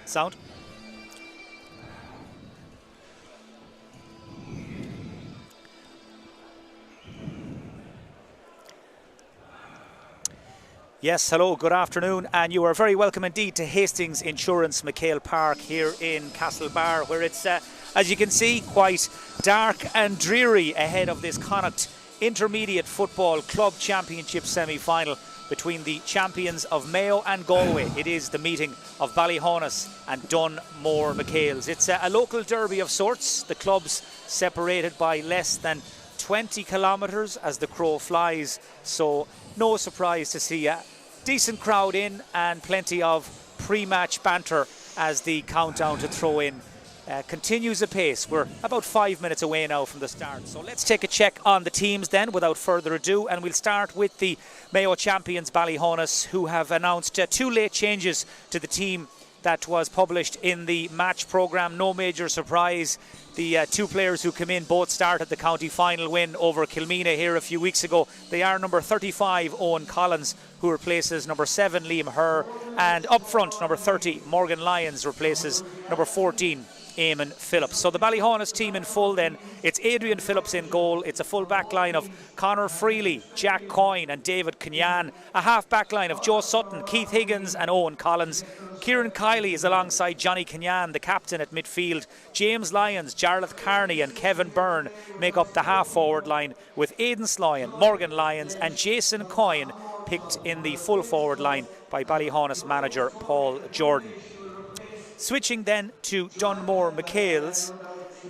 Sound? Yes, hello, good afternoon, and you are very welcome indeed to Hastings Insurance MacHale Park here in Castlebar, where it's, as you can see, quite dark and dreary ahead of this Connacht Intermediate Football Club Championship semi-final between the champions of Mayo and Galway. It is the meeting of Ballyhaunis and Dunmore MacHales. It's a local derby of sorts, the clubs separated by less than 20 kilometres as the crow flies, so no surprise to see a decent crowd in and plenty of pre-match banter as the countdown to throw in continues apace. We're about 5 minutes away now from the start, so let's take a check on the teams then without further ado, and we'll start with the Mayo champions Ballyhaunis, who have announced 2 late changes to the team that was published in the match programme. No major surprise. The 2 players who come in both started the county final win over Kilmena here a few weeks ago. They are number 35 Owen Collins, who replaces number 7 Liam Herr, and up front number 30 Morgan Lyons replaces number 14 Eamon Phillips. So the Ballyhaunis team in full then, it's Adrian Phillips in goal, it's a full back line of Conor Freely, Jack Coyne and David Kenyan, a half back line of Joe Sutton, Keith Higgins and Owen Collins. Kieran Kiley is alongside Johnny Kenyan, the captain at midfield. James Lyons, Jarlath Carney and Kevin Byrne make up the half forward line, with Aidan Sloyan, Morgan Lyons and Jason Coyne picked in the full forward line by Ballyhaunis manager Paul Jordan. Switching then to Dunmore MacHales,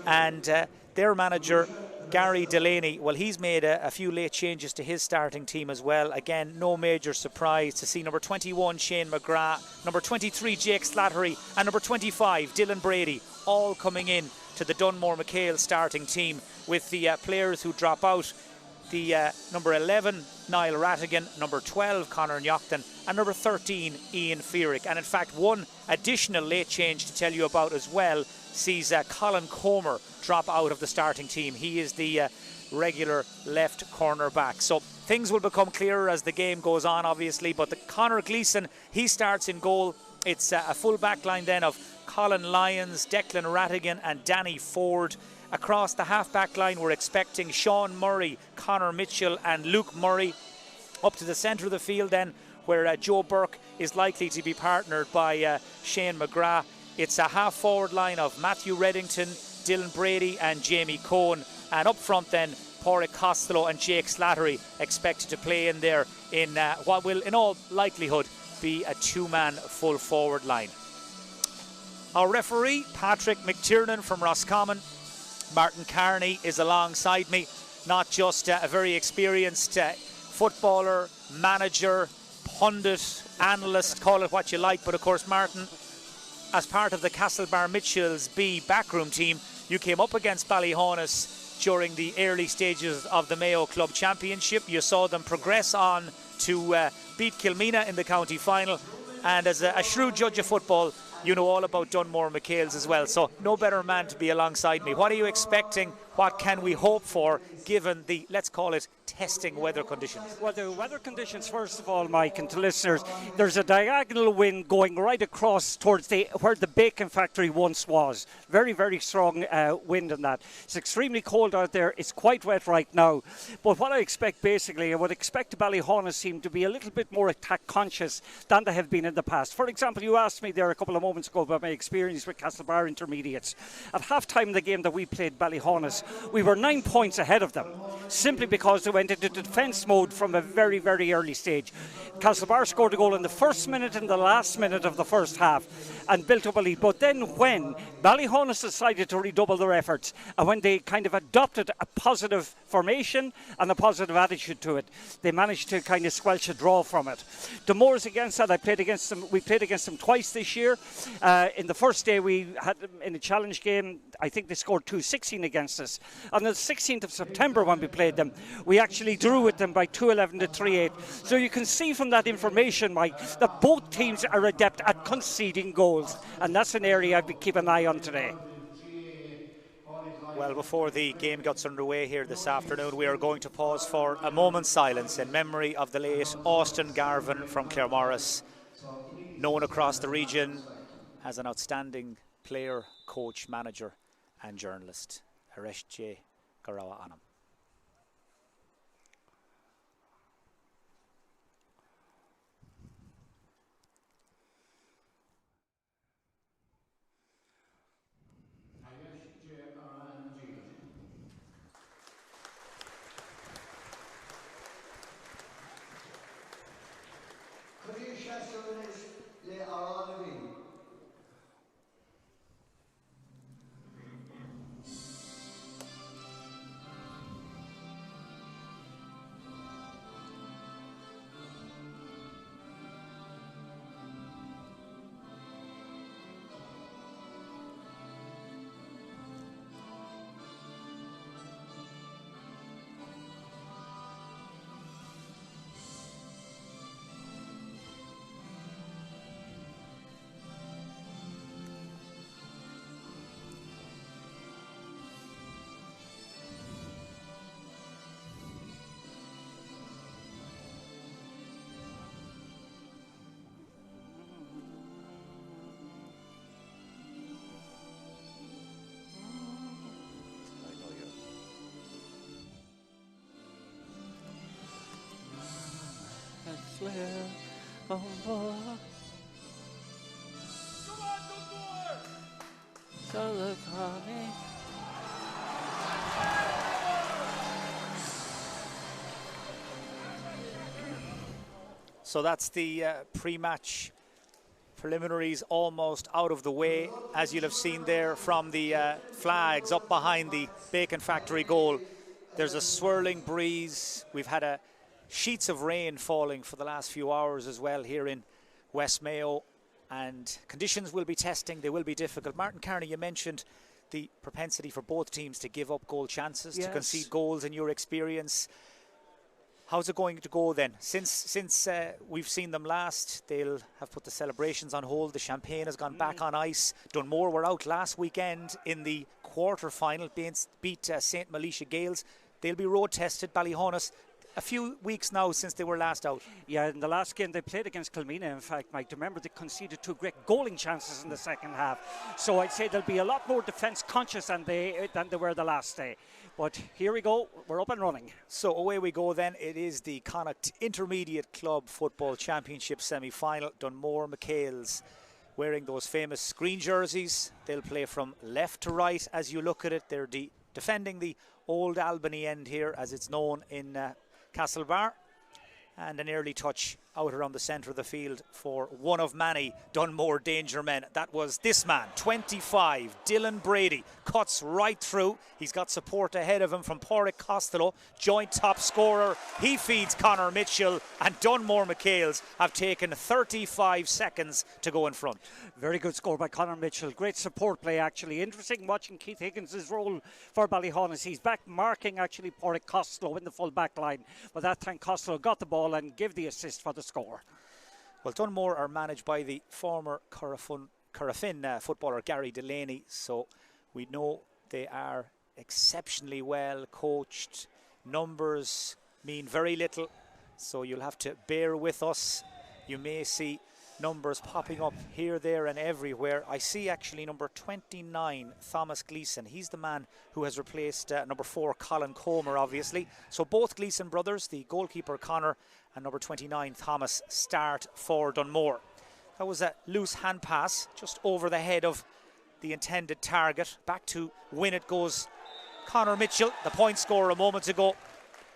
and their manager Gary Delaney, well, he's made a few late changes to his starting team as well. Again, no major surprise to see number 21 Shane McGrath, number 23 Jake Slattery and number 25 Dylan Brady all coming in to the Dunmore MacHale starting team, with the players who drop out: the number 11 Niall Rattigan, number 12 Conor Nyochtan and number 13 Ian Fearick. And in fact, one additional late change to tell you about as well sees Colin Comer drop out of the starting team. He is the regular left corner back. So things will become clearer as the game goes on, obviously, but the Conor Gleeson, he starts in goal. It's a full back line then of Colin Lyons, Declan Rattigan and Danny Ford. Across the half-back line, we're expecting Sean Murray, Conor Mitchell and Luke Murray. Up to the centre of the field then, where Joe Burke is likely to be partnered by Shane McGrath. It's a half-forward line of Matthew Reddington, Dylan Brady and Jamie Cohen. And up front then, Pádraig Costello and Jake Slattery expected to play in there in what will, in all likelihood, be a 2-man full-forward line. Our referee, Patrick McTiernan from Roscommon. Martin Carney is alongside me, not just a very experienced footballer, manager, pundit, analyst, call it what you like, but of course, Martin, as part of the Castlebar Mitchells B backroom team, you came up against Ballyhaunis during the early stages of the Mayo Club Championship. You saw them progress on to beat Kilmena in the county final, and as a shrewd judge of football, you know all about Dunmore MacHales as well, so no better man to be alongside me. What are you expecting? What can we hope for, given the, let's call it, testing weather conditions? Well, the weather conditions, first of all, Mike, and to listeners, there's a diagonal wind going right across towards where the bacon factory once was. Very, very strong wind in that. It's extremely cold out there. It's quite wet right now. But what I expect, basically, I would expect the Ballyhaunis team to be a little bit more attack conscious than they have been in the past. For example, you asked me there a couple of moments ago about my experience with Castlebar Intermediates. At half-time in the game that we played Ballyhaunis, we were 9 points ahead of them, simply because they went into defence mode from a very, very early stage. Castlebar scored a goal in the first minute and the last minute of the first half and built up a lead. But then when Ballyhaunis decided to redouble their efforts, and when they kind of adopted a positive formation and a positive attitude to it, they managed to kind of squelch a draw from it. Dunmore's against that. We played against them twice this year. In the first day we had them in a challenge game. I think they scored 2-16 against us. On the 16th of September when we played them, we actually drew with them by 2-11 to 3-8. So you can see from that information, Mike, that both teams are adept at conceding goals, and that's an area I'd keep an eye on today. Well, before the game gets underway here this afternoon, we are going to pause for a moment's silence in memory of the late Austin Garvin from Claremorris, known across the region as an outstanding player, coach, manager and journalist. Areshje Garawa Anam. Flare on board. Come on, Dunmore! So look on me. So that's the pre-match preliminaries almost out of the way, as you'll have seen there from the flags up behind the Bacon Factory goal. There's a swirling breeze. We've had sheets of rain falling for the last few hours as well here in West Mayo, and conditions will be testing. They will be difficult. Martin Carney, you mentioned the propensity for both teams to give up goal chances, to concede goals in your experience. How's it going to go then? Since we've seen them last, they'll have put the celebrations on hold. The champagne has gone back on ice. Dunmore were out last weekend in the quarter-final, beat St. Militia Gales. They'll be road tested. Ballyhaunis, a few weeks now since they were last out. Yeah, in the last game they played against Kilmina, in fact, Mike, remember they conceded 2 great goaling chances in the second half. So I'd say they'll be a lot more defence conscious than they were the last day. But here we go, we're up and running. So away we go then. It is the Connacht Intermediate Club Football Championship semi-final. Dunmore MacHales wearing those famous green jerseys. They'll play from left to right as you look at it. They're defending the Old Albany end here, as it's known in Castlebar, and an early touch out around the centre of the field for one of many Dunmore danger men. That was this man, 25, Dylan Brady, cuts right through. He's got support ahead of him from Pádraig Costello, joint top scorer. He feeds Conor Mitchell, and Dunmore MacHales have taken 35 seconds to go in front. Very good score by Conor Mitchell. Great support play, actually. Interesting watching Keith Higgins' role for Ballyhaunis. He's back marking, actually, Pádraig Costello in the full back line. But that time Costello got the ball and gave the assist for the score. Well, Dunmore are managed by the former Corofin footballer Gary Delaney, so we know they are exceptionally well coached. Numbers mean very little, so you'll have to bear with us. You may see numbers popping up here, there and everywhere. I see actually number 29, Thomas Gleeson. He's the man who has replaced number 4, Colin Comer, obviously. So both Gleeson brothers, the goalkeeper Conor and number 29, Thomas, start for Dunmore. That was a loose hand pass just over the head of the intended target. Back to win it goes Conor Mitchell, the point scorer a moment ago.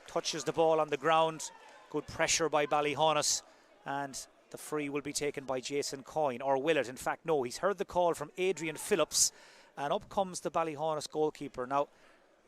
Touches the ball on the ground. Good pressure by Ballyhaunis, and the free will be taken by Jason Coyne, or will it? In fact, no, he's heard the call from Adrian Phillips, and up comes the Ballyhaunis goalkeeper. Now,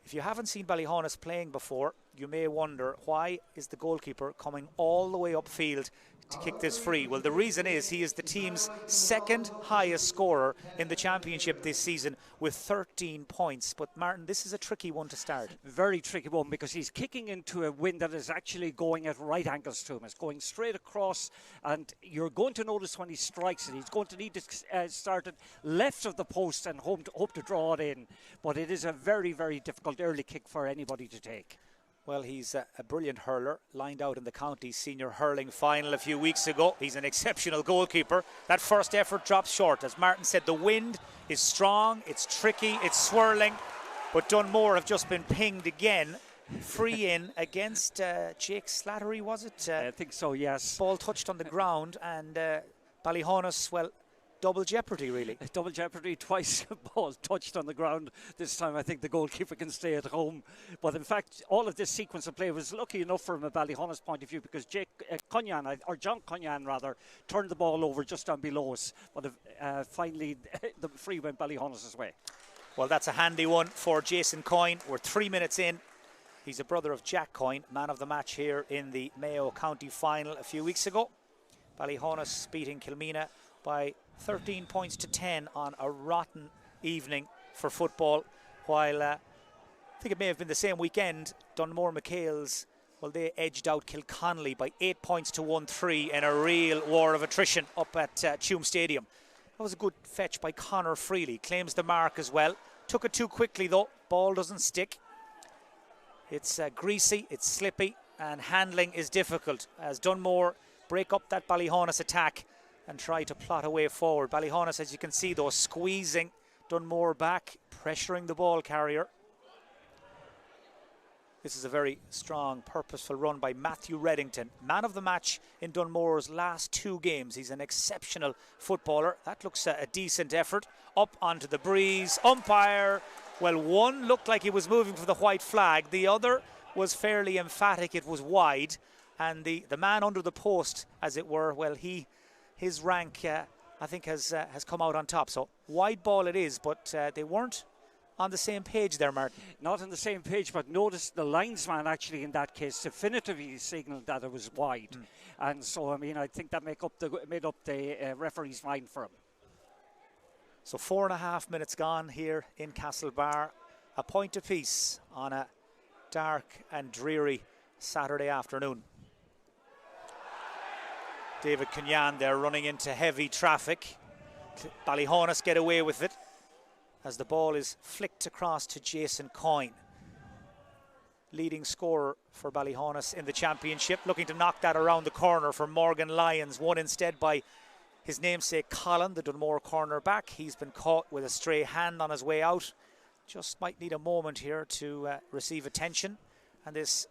if you haven't seen Ballyhaunis playing before, you may wonder, why is the goalkeeper coming all the way upfield to kick this free? Well, the reason is he is the team's second highest scorer in the championship this season with 13 points. But Martin, this is a tricky one to start. Very tricky one, because he's kicking into a wind that is actually going at right angles to him. It's going straight across, and you're going to notice when he strikes it, he's going to need to start it left of the post and hope to draw it in. But it is a very, very difficult early kick for anybody to take. Well, he's a brilliant hurler, lined out in the county senior hurling final a few weeks ago. He's an exceptional goalkeeper. That first effort drops short. As Martin said, the wind is strong, it's tricky, it's swirling. But Dunmore have just been pinged again. Free in against Jake Slattery, was it? I think so, yes. Ball touched on the ground, and Ballyhaunis, well, double jeopardy, really. Double jeopardy, twice ball touched on the ground. This time I think the goalkeeper can stay at home. But in fact, all of this sequence of play was lucky enough from a Ballyhaunis point of view, because Jake Cunyan, or John Cunyan rather, turned the ball over just down below us. But finally, the free went Ballyhaunis' way. Well, that's a handy one for Jason Coyne. We're 3 minutes in. He's a brother of Jack Coyne, man of the match here in the Mayo County final a few weeks ago. Ballyhaunis beating Kilmena by 13 points to 10 on a rotten evening for football, while I think it may have been the same weekend, Dunmore MacHales, well, they edged out Kilconnelly by 8 points to 1-3 in a real war of attrition up at Tuam Stadium. That was a good fetch by Conor Freely, claims the mark as well. Took it too quickly though, ball doesn't stick. It's greasy, it's slippy, and handling is difficult as Dunmore break up that Ballyhaunis attack and try to plot a way forward. Ballyhaunis, as you can see, though, squeezing Dunmore back, pressuring the ball carrier. This is a very strong, purposeful run by Matthew Reddington, man of the match in Dunmore's last 2 games. He's an exceptional footballer. That looks a decent effort. Up onto the breeze. Umpire, well, one looked like he was moving for the white flag. The other was fairly emphatic it was wide. And the man under the post, as it were, well, his rank, I think, has come out on top. So wide ball it is, but they weren't on the same page there, Martin. Not on the same page, but notice the linesman actually in that case definitively signalled that it was wide. And so, I mean, I think that made up the referee's mind for him. So 4.5 minutes gone here in Castlebar. A point apiece on a dark and dreary Saturday afternoon. David Cunyan there running into heavy traffic. Ballyhaunis get away with it as the ball is flicked across to Jason Coyne. Leading scorer for Ballyhaunis in the championship, looking to knock that around the corner for Morgan Lyons, won instead by his namesake Colin, the Dunmore cornerback. He's been caught with a stray hand on his way out. Just might need a moment here to receive attention, and this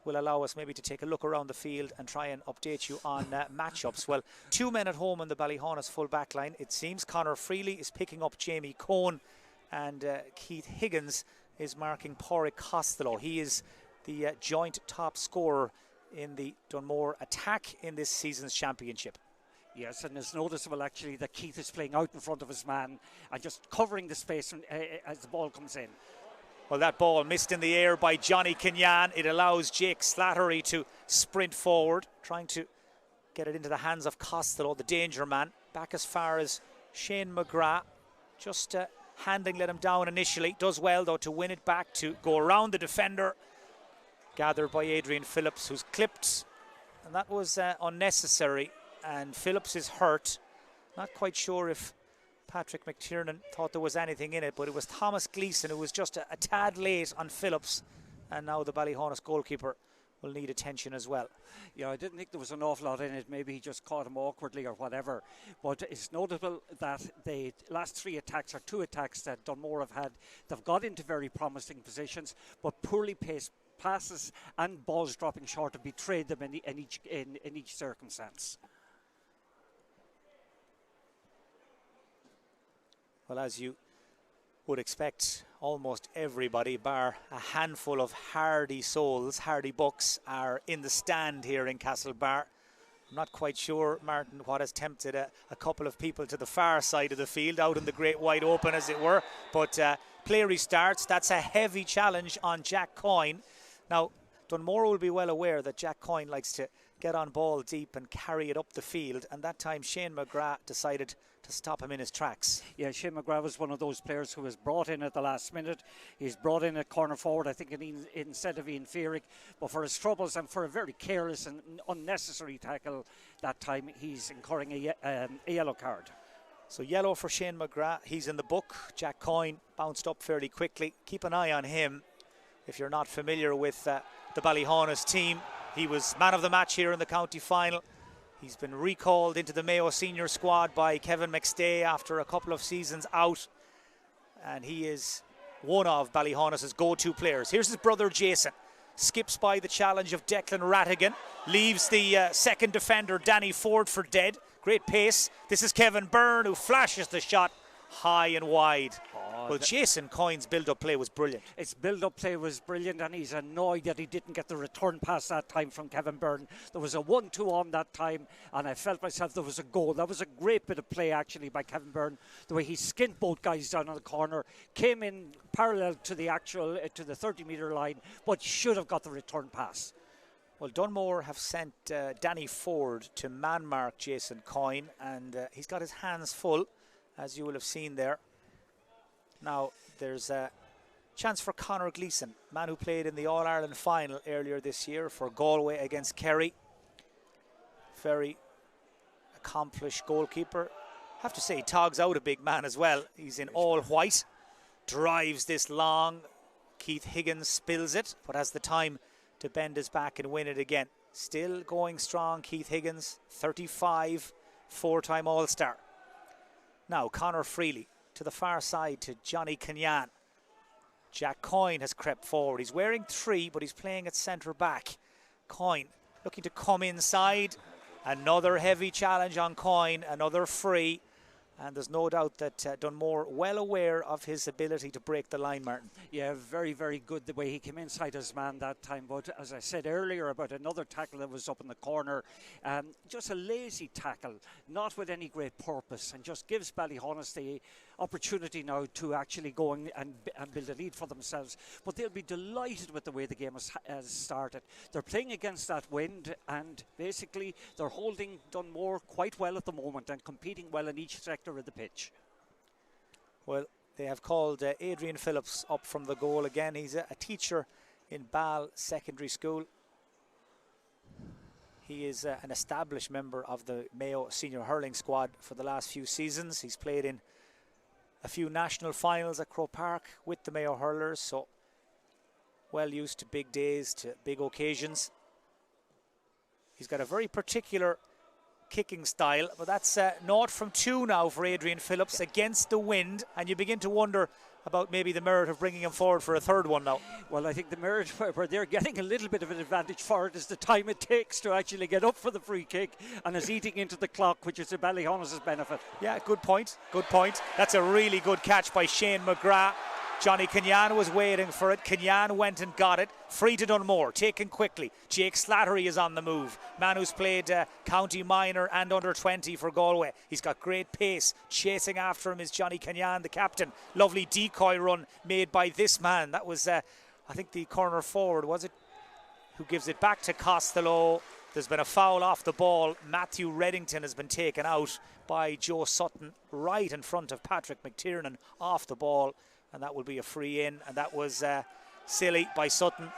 will allow us maybe to take a look around the field and try and update you on matchups. Well, 2 men at home in the Ballyhaunis full back line. It seems Conor Freely is picking up Jamie Cohn, and Keith Higgins is marking Pádraig Costello. He is the joint top scorer in the Dunmore attack in this season's championship. Yes, and it's noticeable actually that Keith is playing out in front of his man and just covering the space as the ball comes in. Well, that ball missed in the air by Johnny Cunyan. It allows Jake Slattery to sprint forward, trying to get it into the hands of Costello, the danger man. Back as far as Shane McGrath. Just handing let him down initially. Does well, though, to win it back, to go around the defender. Gathered by Adrian Phillips, who's clipped. And that was unnecessary. And Phillips is hurt. Not quite sure if Patrick McTiernan thought there was anything in it, but it was Thomas Gleeson who was just a tad late on Phillips, and now the Ballyhaunis goalkeeper will need attention as well. Yeah, I didn't think there was an awful lot in it. Maybe he just caught him awkwardly or whatever. But it's notable that the last 2 attacks that Dunmore have had, they've got into very promising positions, but poorly paced passes and balls dropping short have betrayed them in each circumstance. Well, as you would expect, almost everybody, bar a handful of hardy souls, hardy bucks, are in the stand here in Castlebar. I'm not quite sure, Martin, what has tempted a couple of people to the far side of the field, out in the great wide open, as it were. But play restarts. That's a heavy challenge on Jack Coyne. Now, Dunmore will be well aware that Jack Coyne likes to get on ball deep and carry it up the field, and that time Shane McGrath decided to stop him in his tracks. Yeah, Shane McGrath was one of those players who was brought in at the last minute. He's brought in a corner forward, I think, instead of Ian Fearick, but for his troubles and for a very careless and unnecessary tackle that time, he's incurring a yellow card. So yellow for Shane McGrath. He's in the book. Jack Coyne bounced up fairly quickly. Keep an eye on him. If you're not familiar with the Ballyhaunis team, he was man of the match here in the county final. He's been recalled into the Mayo senior squad by Kevin McStay after a couple of seasons out, and he is one of Ballyhaunis' go-to players. Here's his brother Jason, skips by the challenge of Declan Rattigan, leaves the second defender Danny Ford for dead. Great pace. This is Kevin Byrne, who flashes the shot high and wide. Well, Jason Coyne's build-up play was brilliant. His build-up play was brilliant, and he's annoyed that he didn't get the return pass that time from Kevin Byrne. There was a 1-2 on that time, and I felt myself there was a goal. That was a great bit of play, actually, by Kevin Byrne. The way he skinned both guys down on the corner, came in parallel to the actual, to the 30-metre line, but should have got the return pass. Well, Dunmore have sent Danny Ford to man-mark Jason Coyne, and he's got his hands full, as you will have seen there. Now, there's a chance for Conor Gleeson, man who played in the All-Ireland final earlier this year for Galway against Kerry. Very accomplished goalkeeper. Have to say, he togs out a big man as well. He's in all white, drives this long. Keith Higgins spills it, but has the time to bend his back and win it again. Still going strong, Keith Higgins, 35, four-time All-Star. Now, Conor Freely to the far side to Johnny Kenyan. Jack Coyne has crept forward. He's wearing 3, but he's playing at centre back. Coyne looking to come inside. Another heavy challenge on Coyne, another free. And there's no doubt that Dunmore well aware of his ability to break the line, Martin. Yeah, very, very good the way he came inside his man that time. But as I said earlier about another tackle that was up in the corner, just a lazy tackle, not with any great purpose, and just gives Ballyhaunis the opportunity now to actually go and build a lead for themselves. But they'll be delighted with the way the game has started. They're playing against that wind, and basically they're holding Dunmore quite well at the moment and competing well in each sector of the pitch. Well, they have called Adrian Phillips up from the goal again. He's a teacher in Ball Secondary School. He is an established member of the Mayo senior hurling squad for the last few seasons. He's played in a few national finals at Croke Park with the Mayo hurlers, so well used to big days, to big occasions. He's got a very particular kicking style, but that's 0 from 2 now for Adrian Phillips against the wind, and you begin to wonder about maybe the merit of bringing him forward for a third one now. Well, I think the merit where they're getting a little bit of an advantage for it is the time it takes to actually get up for the free kick, and is eating into the clock, which is to Ballyhaunis' benefit. Yeah, good point, good point. That's a really good catch by Shane McGrath. Johnny Kenyan was waiting for it. Kenyan went and got it. Free to Dunmore, taken quickly. Jake Slattery is on the move. Man who's played county minor and under 20 for Galway. He's got great pace. Chasing after him is Johnny Kenyan, the captain. Lovely decoy run made by this man. That was, I think, the corner forward, was it? Who gives it back to Costello. There's been a foul off the ball. Matthew Reddington has been taken out by Joe Sutton right in front of Patrick McTiernan off the ball. And that will be a free in, and that was silly by Sutton.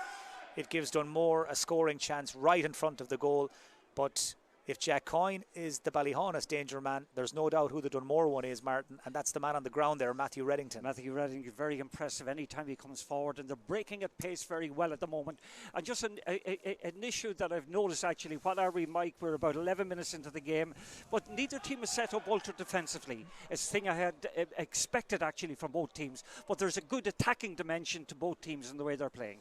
It gives Dunmore a scoring chance right in front of the goal. But if Jack Coyne is the Ballyhaunis danger man, there's no doubt who the Dunmore one is, Martin, and that's the man on the ground there, Matthew Reddington. Matthew Reddington is very impressive any time he comes forward, and they're breaking at pace very well at the moment. And just an issue that I've noticed, actually, what are we, Mike? We're about 11 minutes into the game, but neither team is set up ultra defensively. It's a thing I had expected, actually, from both teams. But there's a good attacking dimension to both teams in the way they're playing.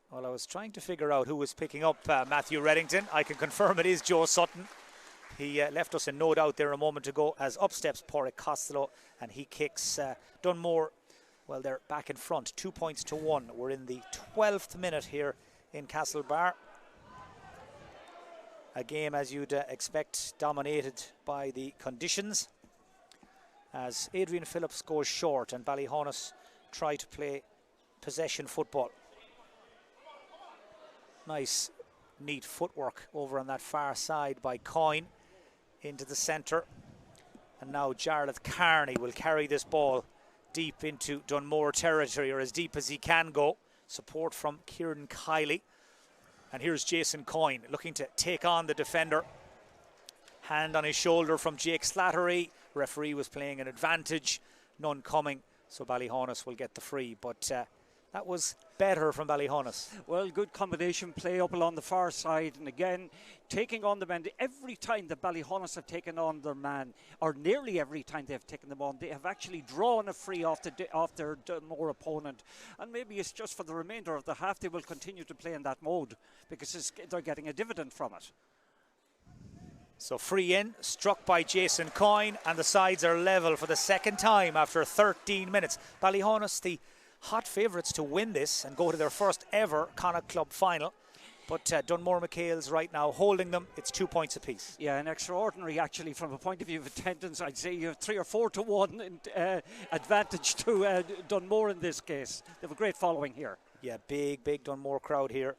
Well, I was trying to figure out who was picking up Matthew Reddington. I can confirm it is Joe Sutton. He left us in no doubt there a moment ago as up steps Porrick Costello, and he kicks Dunmore. Well, they're back in front, 2 points to 1. We're in the 12th minute here in Castlebar. A game, as you'd expect, dominated by the conditions, as Adrian Phillips goes short and Ballyhaunis try to play possession football. Nice, neat footwork over on that far side by Coyne into the centre. And now Jarlath Carney will carry this ball deep into Dunmore territory, or as deep as he can go. Support from Kieran Kiley. And here's Jason Coyne looking to take on the defender. Hand on his shoulder from Jake Slattery. Referee was playing an advantage. None coming, so Ballyhaunis will get the free. But That was better from Ballyhaunis. Well, good combination play up along the far side, and again taking on the man. Every time the Ballyhaunis have taken on their man, or nearly every time they've taken them on, they have actually drawn a free off their Dunmore opponent. And maybe it's just for the remainder of the half they will continue to play in that mode, because they're getting a dividend from it. So free in, struck by Jason Coyne, and the sides are level for the second time after 13 minutes. Ballyhaunis, the hot favourites to win this and go to their first ever Connacht Club final. But Dunmore MacHales right now holding them. It's 2 points apiece. Yeah, and extraordinary actually from a point of view of attendance. I'd say you have 3 or 4 to 1 advantage to Dunmore in this case. They have a great following here. Yeah, big Dunmore crowd here.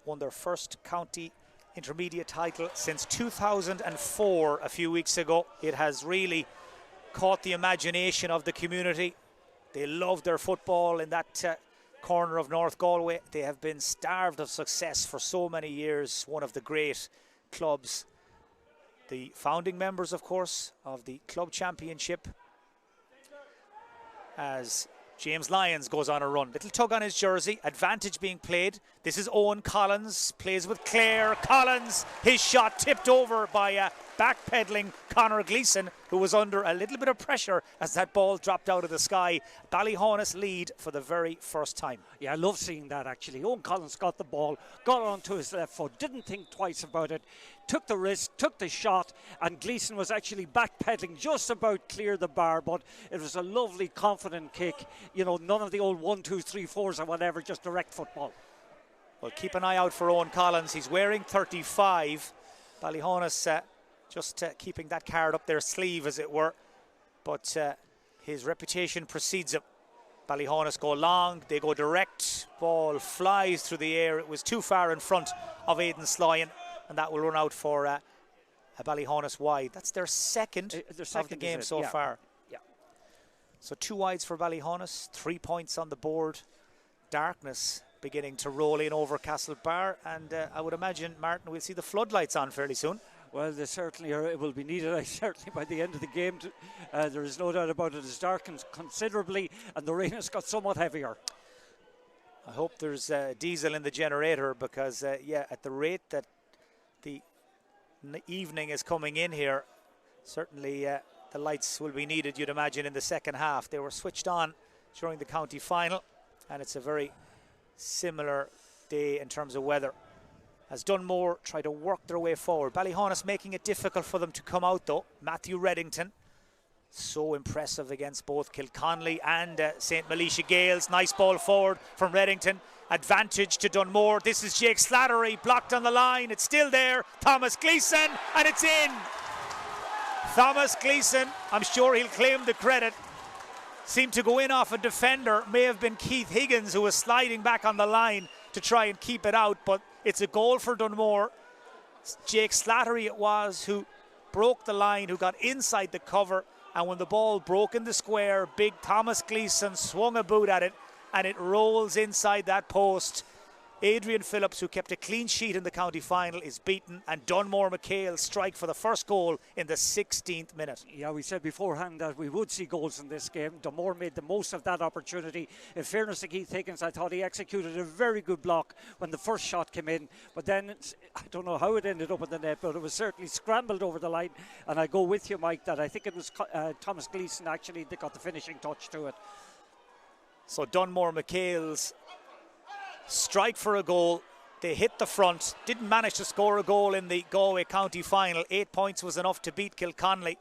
Won their first county intermediate title since 2004 a few weeks ago. It has really caught the imagination of the community. They love their football in that corner of North Galway. They have been starved of success for so many years. One of the great clubs. The founding members, of course, of the club championship. As James Lyons goes on a run. Little tug on his jersey. Advantage being played. This is Owen Collins. Plays with Clare. Collins. His shot tipped over by backpedaling Conor Gleeson, who was under a little bit of pressure as that ball dropped out of the sky. Ballyhaunis lead for the very first time. Yeah, I love seeing that actually. Owen Collins got the ball, got onto his left foot, didn't think twice about it, took the risk, took the shot, and Gleeson was actually backpedaling just about clear the bar, but it was a lovely confident kick. You know, none of the old 1, 2, 3, 4s or whatever, just direct football. Well, keep an eye out for Owen Collins. He's wearing 35. Ballyhaunis just keeping that card up their sleeve, as it were. But his reputation precedes him. Ballyhaunis go long, they go direct. Ball flies through the air. It was too far in front of Aidan Slyan, and that will run out for a Ballyhaunis wide. That's their second of the game so far. Yeah. So 2 wides for Ballyhaunis, 3 points on the board. Darkness beginning to roll in over Castlebar, and I would imagine, Martin, we'll see the floodlights on fairly soon. Well, they certainly are. It will be needed, certainly, by the end of the game. There is no doubt about it. It's darkened considerably, and the rain has got somewhat heavier. I hope there's diesel in the generator, because, at the rate that the evening is coming in here, certainly the lights will be needed, you'd imagine, in the second half. They were switched on during the county final, and it's a very similar day in terms of weather. As Dunmore try to work their way forward. Ballyhaunis making it difficult for them to come out, though. Matthew Reddington, so impressive against both Kilconnelly and St. Militia Gales. Nice ball forward from Reddington. Advantage to Dunmore. This is Jake Slattery, blocked on the line. It's still there. Thomas Gleeson, and it's in. Thomas Gleeson, I'm sure he'll claim the credit. Seemed to go in off a defender. May have been Keith Higgins, who was sliding back on the line to try and keep it out, but it's a goal for Dunmore. Jake Slattery it was who broke the line, who got inside the cover, and when the ball broke in the square, big Thomas Gleeson swung a boot at it, and it rolls inside that post. Adrian Phillips, who kept a clean sheet in the county final, is beaten, and Dunmore MacHales strike for the first goal in the 16th minute. Yeah, we said beforehand that we would see goals in this game. Dunmore made the most of that opportunity. In fairness to Keith Higgins, I thought he executed a very good block when the first shot came in, but then I don't know how it ended up in the net, but it was certainly scrambled over the line. And I go with you, Mike, that I think it was Thomas Gleeson actually that got the finishing touch to it. So Dunmore MacHales strike for a goal. They hit the front, didn't manage to score a goal in the Galway County final. 8 points was enough to beat Kilconnelly,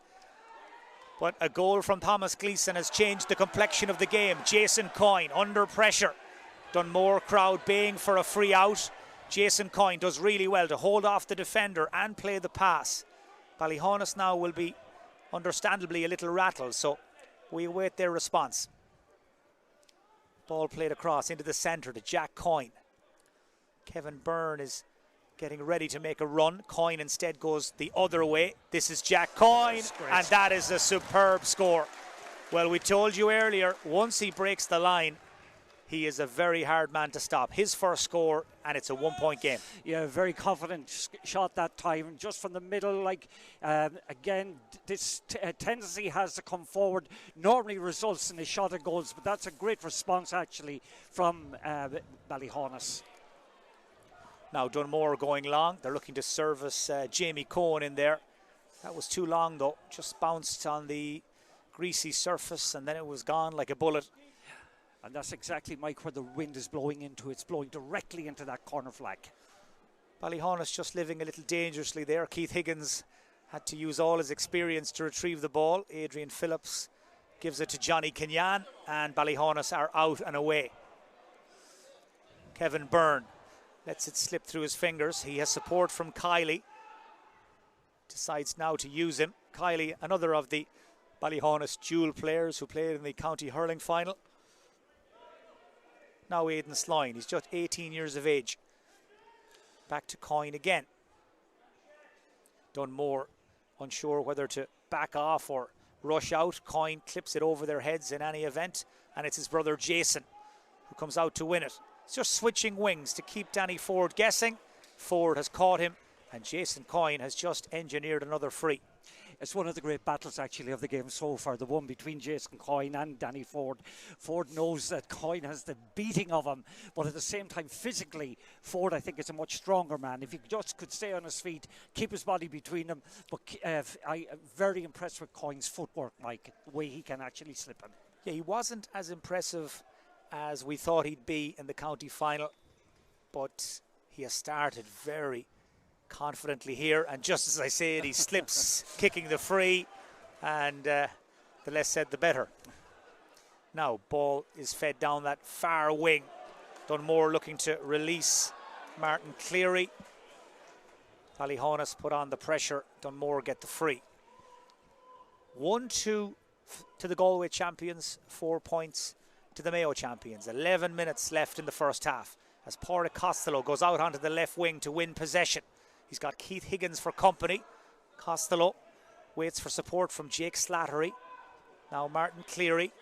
but a goal from Thomas Gleeson has changed the complexion of the game. Jason Coyne under pressure. Dunmore crowd baying for a free out. Jason Coyne does really well to hold off the defender and play the pass. Ballyhaunis now will be understandably a little rattled, so we await their response. Ball played across into the centre to Jack Coyne. Kevin Byrne is getting ready to make a run. Coyne instead goes the other way. This is Jack Coyne, and that is a superb score. Well, we told you earlier, once he breaks the line, he is a very hard man to stop. His first score, and it's a 1-point game. Yeah, very confident shot that time, just from the middle. Like again, this tendency has to come forward. Normally results in a shot at goals, but that's a great response actually from Ballyhaunis. Now Dunmore going long. They're looking to service Jamie Cohen in there. That was too long though. Just bounced on the greasy surface and then it was gone like a bullet. And that's exactly, Mike, where the wind is blowing into. It's blowing directly into that corner flag. Ballyhaunis just living a little dangerously there. Keith Higgins had to use all his experience to retrieve the ball. Adrian Phillips gives it to Johnny Kenyan, and Ballyhaunis are out and away. Kevin Byrne lets it slip through his fingers. He has support from Kiley. Decides now to use him. Kiley, another of the Ballyhaunis dual players who played in the county hurling final. Now Aidan Sloyne, he's just 18 years of age. Back to Coyne again. Dunmore unsure whether to back off or rush out. Coyne clips it over their heads in any event, and it's his brother Jason who comes out to win it. It's just switching wings to keep Danny Ford guessing. Ford has caught him, and Jason Coyne has just engineered another free. It's one of the great battles actually of the game so far, the one between Jason Coyne and Danny Ford. Ford knows that Coyne has the beating of him, but at the same time physically Ford, I think, is a much stronger man. If he just could stay on his feet, keep his body between them. But I'm very impressed with Coyne's footwork, Mike, the way he can actually slip him. Yeah, he wasn't as impressive as we thought he'd be in the county final, but he has started very confidently here, and just as I said, he slips kicking the free, and the less said the better. Now ball is fed down that far wing. Dunmore looking to release Martin Cleary. Ballyhaunis put on the pressure. Dunmore get the free. 1-2 to the Galway champions, 4 points to the Mayo champions. 11 minutes left in the first half as Pádraig Costello goes out onto the left wing to win possession. He's got Keith Higgins for company. Costello waits for support from Jake Slattery. Now Martin Cleary,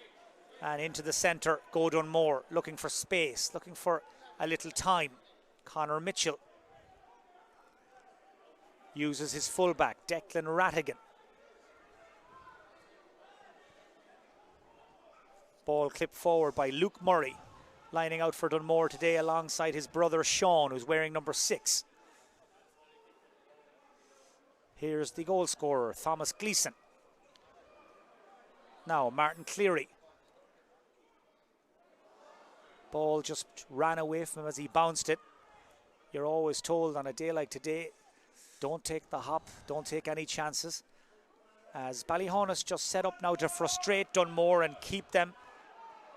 and into the centre go Dunmore, looking for space, looking for a little time. Conor Mitchell uses his fullback Declan Rattigan. Ball clipped forward by Luke Murray, lining out for Dunmore today alongside his brother Sean, who's wearing number 6. Here's the goal scorer, Thomas Gleeson. Now Martin Cleary. Ball just ran away from him as he bounced it. You're always told on a day like today, don't take the hop, don't take any chances. As Ballyhaunis just set up now to frustrate Dunmore and keep them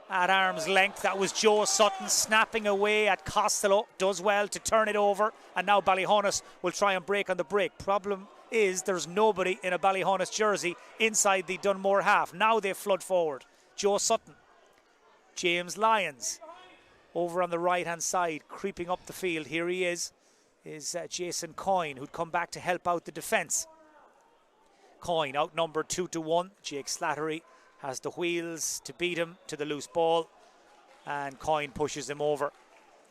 at arm's length. That was Joe Sutton snapping away at Costello. Does well to turn it over, and now Ballyhaunis will try and break on the break. Problem is there's nobody in a Ballyhaunis jersey inside the Dunmore half. Now they flood forward. Joe Sutton, James Lyons over on the right hand side, creeping up the field. Here he is Jason Coyne, who'd come back to help out the defence. Coyne outnumbered 2-1. Jake Slattery has the wheels to beat him to the loose ball, and Coyne pushes him over.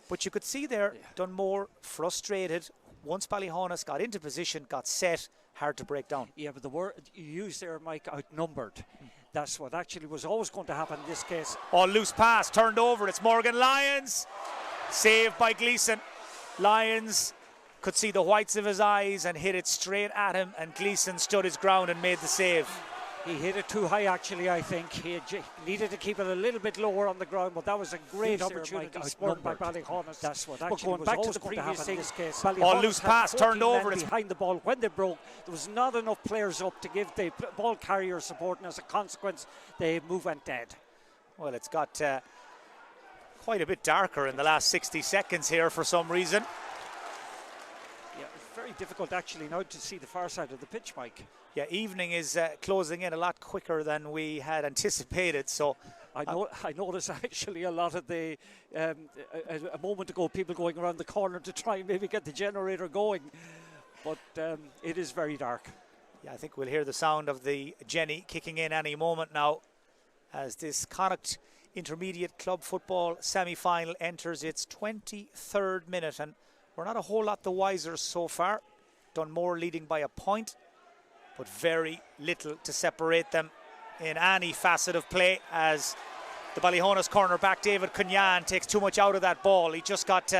But you could see there, Dunmore frustrated. Once Ballyhaunis got into position, got set, hard to break down. Yeah, but the word you used there, Mike, outnumbered. That's what actually was always going to happen in this case. Oh, loose pass, turned over. It's Morgan Lyons. Saved by Gleeson. Lyons could see the whites of his eyes and hit it straight at him, and Gleeson stood his ground and made the save. He hit it too high, actually, I think. He needed to keep it a little bit lower on the ground, but that was a great opportunity scored by Ballyhaunis. That's what actually going was back to the previous thing. Oh, loose pass, turned over. It's behind the ball. When they broke, there was not enough players up to give the ball carrier support, and as a consequence, the move went dead. Well, it's got quite a bit darker in the last 60 seconds here for some reason. Yeah, it's very difficult actually now to see the far side of the pitch, Mike. Yeah, evening is closing in a lot quicker than we had anticipated. So I noticed actually a lot of the a moment ago people going around the corner to try and maybe get the generator going, but it is very dark. Yeah, I think we'll hear the sound of the Jenny kicking in any moment now, as this Connacht intermediate club football semi-final enters its 23rd minute, and we're not a whole lot the wiser so far. Dunmore leading by a point, but very little to separate them in any facet of play, as the Ballyhaunis cornerback David Cunyan takes too much out of that ball. He just got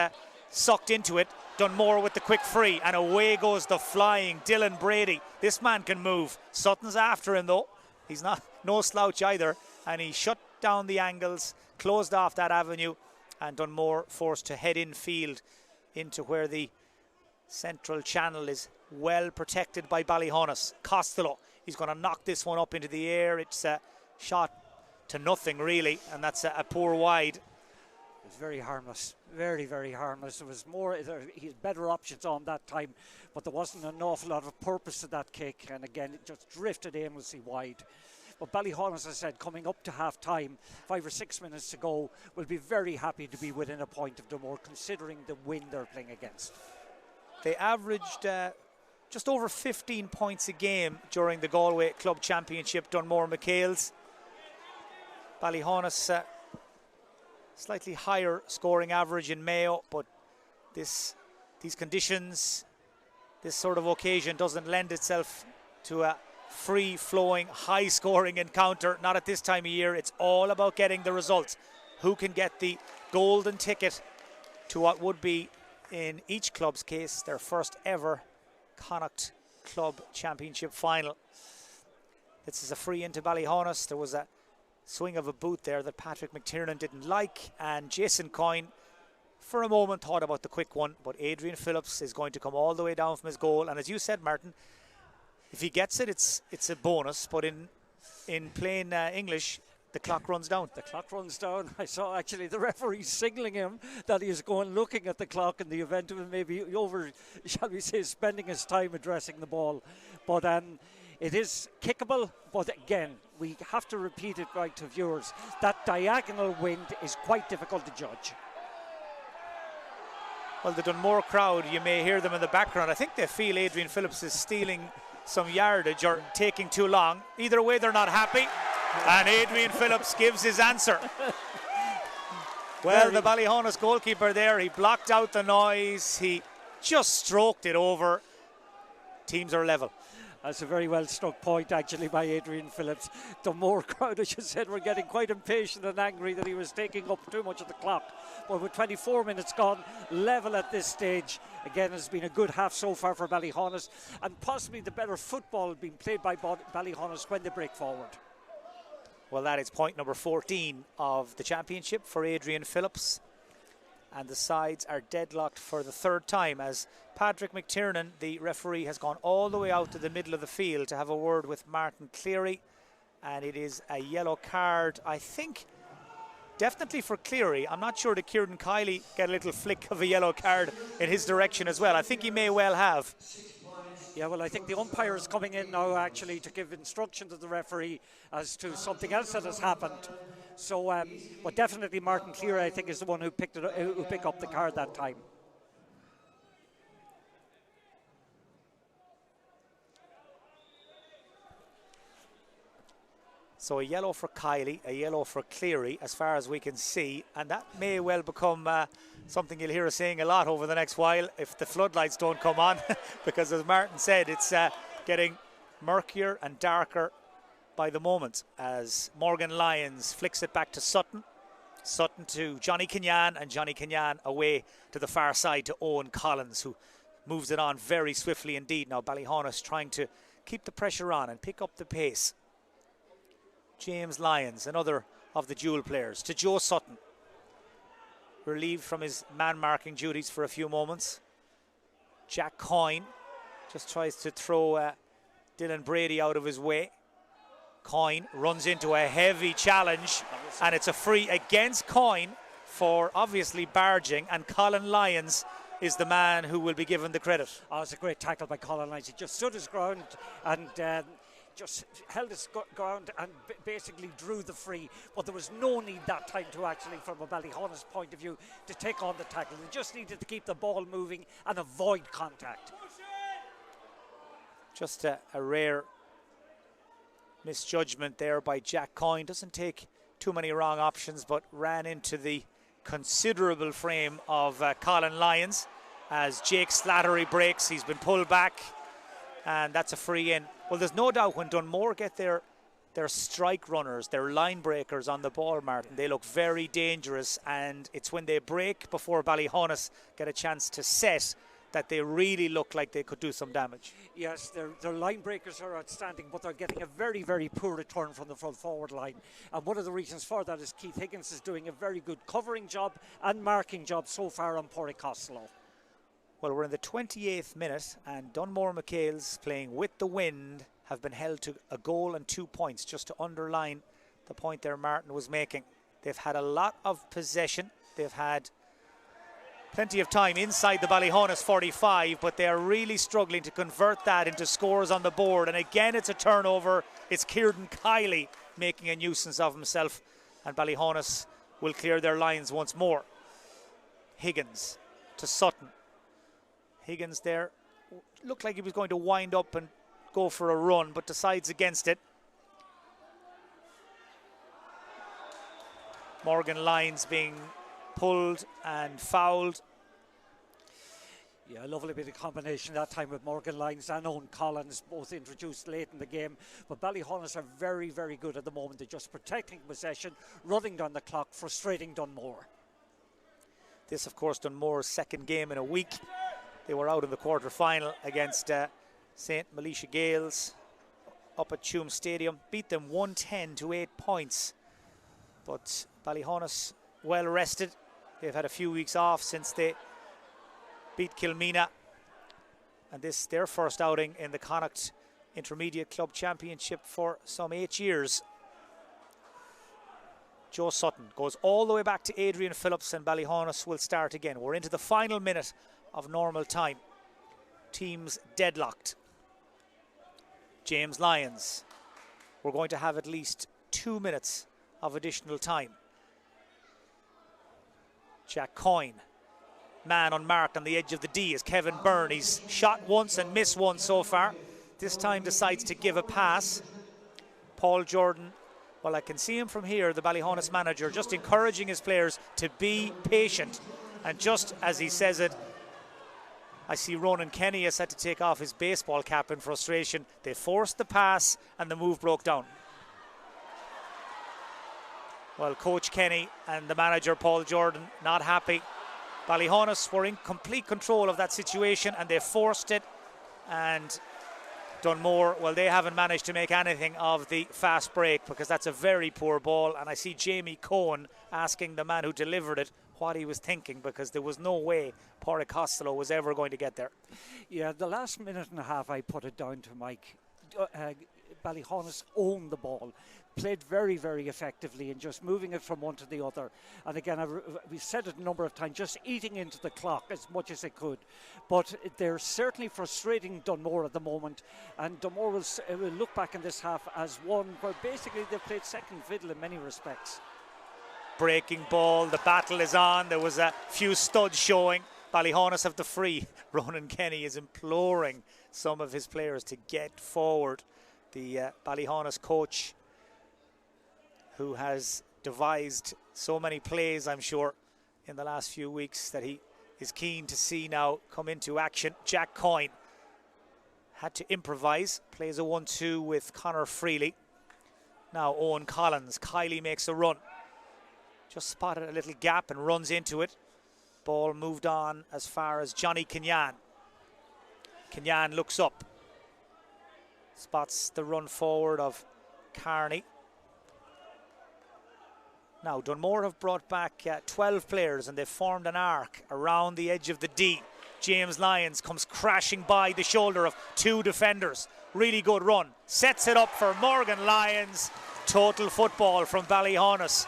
sucked into it. Dunmore with the quick free, and away goes the flying Dylan Brady. This man can move. Sutton's after him though. He's not no slouch either, and he shut down the angles, closed off that avenue, and Dunmore forced to head in field into where the central channel is well protected by Ballyhaunis. Costello, he's going to knock this one up into the air. It's a shot to nothing really, and that's a poor wide. It was very harmless, very, very harmless. There was more, he had better options on that time, but there wasn't an awful lot of purpose to that kick, and again it just drifted aimlessly wide. But Ballyhaunis, as I said, coming up to half time, 5 or 6 minutes to go, will be very happy to be within a point of Dunmore, considering the wind they're playing against. They averaged just over 15 points a game during the Galway Club Championship, Dunmore MacHales. Ballyhaunis slightly higher scoring average in Mayo, but these conditions, this sort of occasion doesn't lend itself to a free-flowing, high-scoring encounter. Not at this time of year. It's all about getting the results. Who can get the golden ticket to what would be, in each club's case, their first ever Connacht Club Championship final. This is a free into Ballyhaunis. There was a swing of a boot there that Patrick McTiernan didn't like, and Jason Coyne for a moment thought about the quick one, but Adrian Phillips is going to come all the way down from his goal, and as you said, Martin, if he gets it, it's a bonus, but in plain English, the clock runs down. The clock runs down. I saw actually the referee signalling him that he is going looking at the clock in the event of him maybe over, shall we say, spending his time addressing the ball. But it is kickable, but again, we have to repeat it right to viewers. That diagonal wind is quite difficult to judge. Well, the Dunmore crowd, you may hear them in the background. I think they feel Adrian Phillips is stealing some yardage or taking too long. Either way, they're not happy. And Adrian Phillips gives his answer. Well, the Ballyhaunis goalkeeper there, he blocked out the noise. He just stroked it over. Teams are level. That's a very well struck point actually by Adrian Phillips. The Dunmore crowd, as you said, were getting quite impatient and angry that he was taking up too much of the clock. But with 24 minutes gone, level at this stage. Again, it's been a good half so far for Ballyhaunis, and possibly the better football being played by Ballyhaunis when they break forward. Well, that is point number 14 of the championship for Adrian Phillips. And the sides are deadlocked for the third time, as Patrick McTiernan, the referee, has gone all the way out to the middle of the field to have a word with Martin Cleary. And it is a yellow card, I think, definitely for Cleary. I'm not sure that Kieran Kiley get a little flick of a yellow card in his direction as well. I think he may well have. Yeah, well, I think the umpire is coming in now actually to give instruction to the referee as to something else that has happened. So, but definitely Martin Cleary, I think, is the one who picked up the card that time. So a yellow for Kiley, a yellow for Cleary, as far as we can see, and that may well become something you'll hear us saying a lot over the next while if the floodlights don't come on, because as Martin said, it's getting murkier and darker by the moment as Morgan Lyons flicks it back to Sutton. Sutton to Johnny Cunyan, and Johnny Cunyan away to the far side to Owen Collins, who moves it on very swiftly indeed. Now Ballyhaunis trying to keep the pressure on and pick up the pace. James Lyons, another of the dual players, to Joe Sutton, relieved from his man-marking duties for a few moments. Jack Coyne just tries to throw Dylan Brady out of his way. Coyne runs into a heavy challenge, and it's a free against Coyne for obviously barging, and Colin Lyons is the man who will be given the credit. Oh, it's a great tackle by Colin Lyons. He just stood his ground and just held his ground and basically drew the free, but there was no need that time to actually, from a Ballyhaunis point of view, to take on the tackle. They just needed to keep the ball moving and avoid contact. Just a rare misjudgment there by Jack Coyne. Doesn't take too many wrong options, but ran into the considerable frame of Colin Lyons as Jake Slattery breaks. He's been pulled back, and that's a free in. Well, there's no doubt when Dunmore get their strike runners, their line breakers on the ball, Martin, they look very dangerous, and it's when they break before Ballyhaunis get a chance to set that they really look like they could do some damage. Yes, their line breakers are outstanding, but they're getting a very, very poor return from the front forward line. And one of the reasons for that is Keith Higgins is doing a very good covering job and marking job so far on Pádraig Costello. Well, we're in the 28th minute, and Dunmore MacHales, playing with the wind, have been held to a goal and 2 points, just to underline the point there Martin was making. They've had a lot of possession. They've had plenty of time inside the Ballyhaunis 45, but they are really struggling to convert that into scores on the board. And again, it's a turnover. It's Kieran Kiley making a nuisance of himself, and Ballyhaunis will clear their lines once more. Higgins to Sutton. Higgins there looked like he was going to wind up and go for a run, but decides against it. Morgan Lyons being pulled and fouled. Yeah, a lovely bit of combination that time with Morgan Lyons and Owen Collins, both introduced late in the game. But Ballyhaunis are very, very good at the moment. They're just protecting possession, running down the clock, frustrating Dunmore. This, of course, Dunmore's second game in a week. They were out in the quarter-final against St. Militia Gales up at Tuam Stadium. Beat them 110 to 8 points. But Ballyhaunis well rested. They've had a few weeks off since they beat Kilmina. And this their first outing in the Connacht Intermediate Club Championship for some 8 years. Joe Sutton goes all the way back to Adrian Phillips, and Ballyhaunis will start again. We're into the final minute of normal time. Teams deadlocked. James Lyons. We're going to have at least 2 minutes of additional time. Jack Coyne. Man unmarked on the edge of the D is Kevin Byrne. He's shot once and missed one so far. This time decides to give a pass. Paul Jordan, well, I can see him from here, the Ballyhaunis manager, just encouraging his players to be patient. And just as he says it, I see Ronan Kenny has had to take off his baseball cap in frustration. They forced the pass and the move broke down. Well, Coach Kenny and the manager Paul Jordan not happy. Ballyhaunis were in complete control of that situation and they forced it. And Dunmore, well, they haven't managed to make anything of the fast break because that's a very poor ball. And I see Jamie Cohen asking the man who delivered it what he was thinking, because there was no way Pádraig Costello was ever going to get there. Yeah, the last minute and a half I put it down to Mike. Ballyhaunis owned the ball, played very, very effectively in just moving it from one to the other. And again, we said it a number of times, just eating into the clock as much as they could. But they're certainly frustrating Dunmore at the moment. And Dunmore will look back in this half as one where basically they've played second fiddle in many respects. Breaking ball, the battle is on. There was a few studs showing. Ballyhaunis have the free. Ronan Kenny is imploring some of his players to get forward. The Ballyhaunis coach, who has devised so many plays, I'm sure, in the last few weeks that he is keen to see now come into action. Jack Coyne had to improvise, plays a 1-2 with Conor Freely. Now Owen Collins. Kiley makes a run. Just spotted a little gap and runs into it. Ball moved on as far as Johnny Kenyan. Kenyan looks up. Spots the run forward of Carney. Now Dunmore have brought back 12 players and they've formed an arc around the edge of the D. James Lyons comes crashing by the shoulder of two defenders. Really good run. Sets it up for Morgan Lyons. Total football from Ballyhaunis.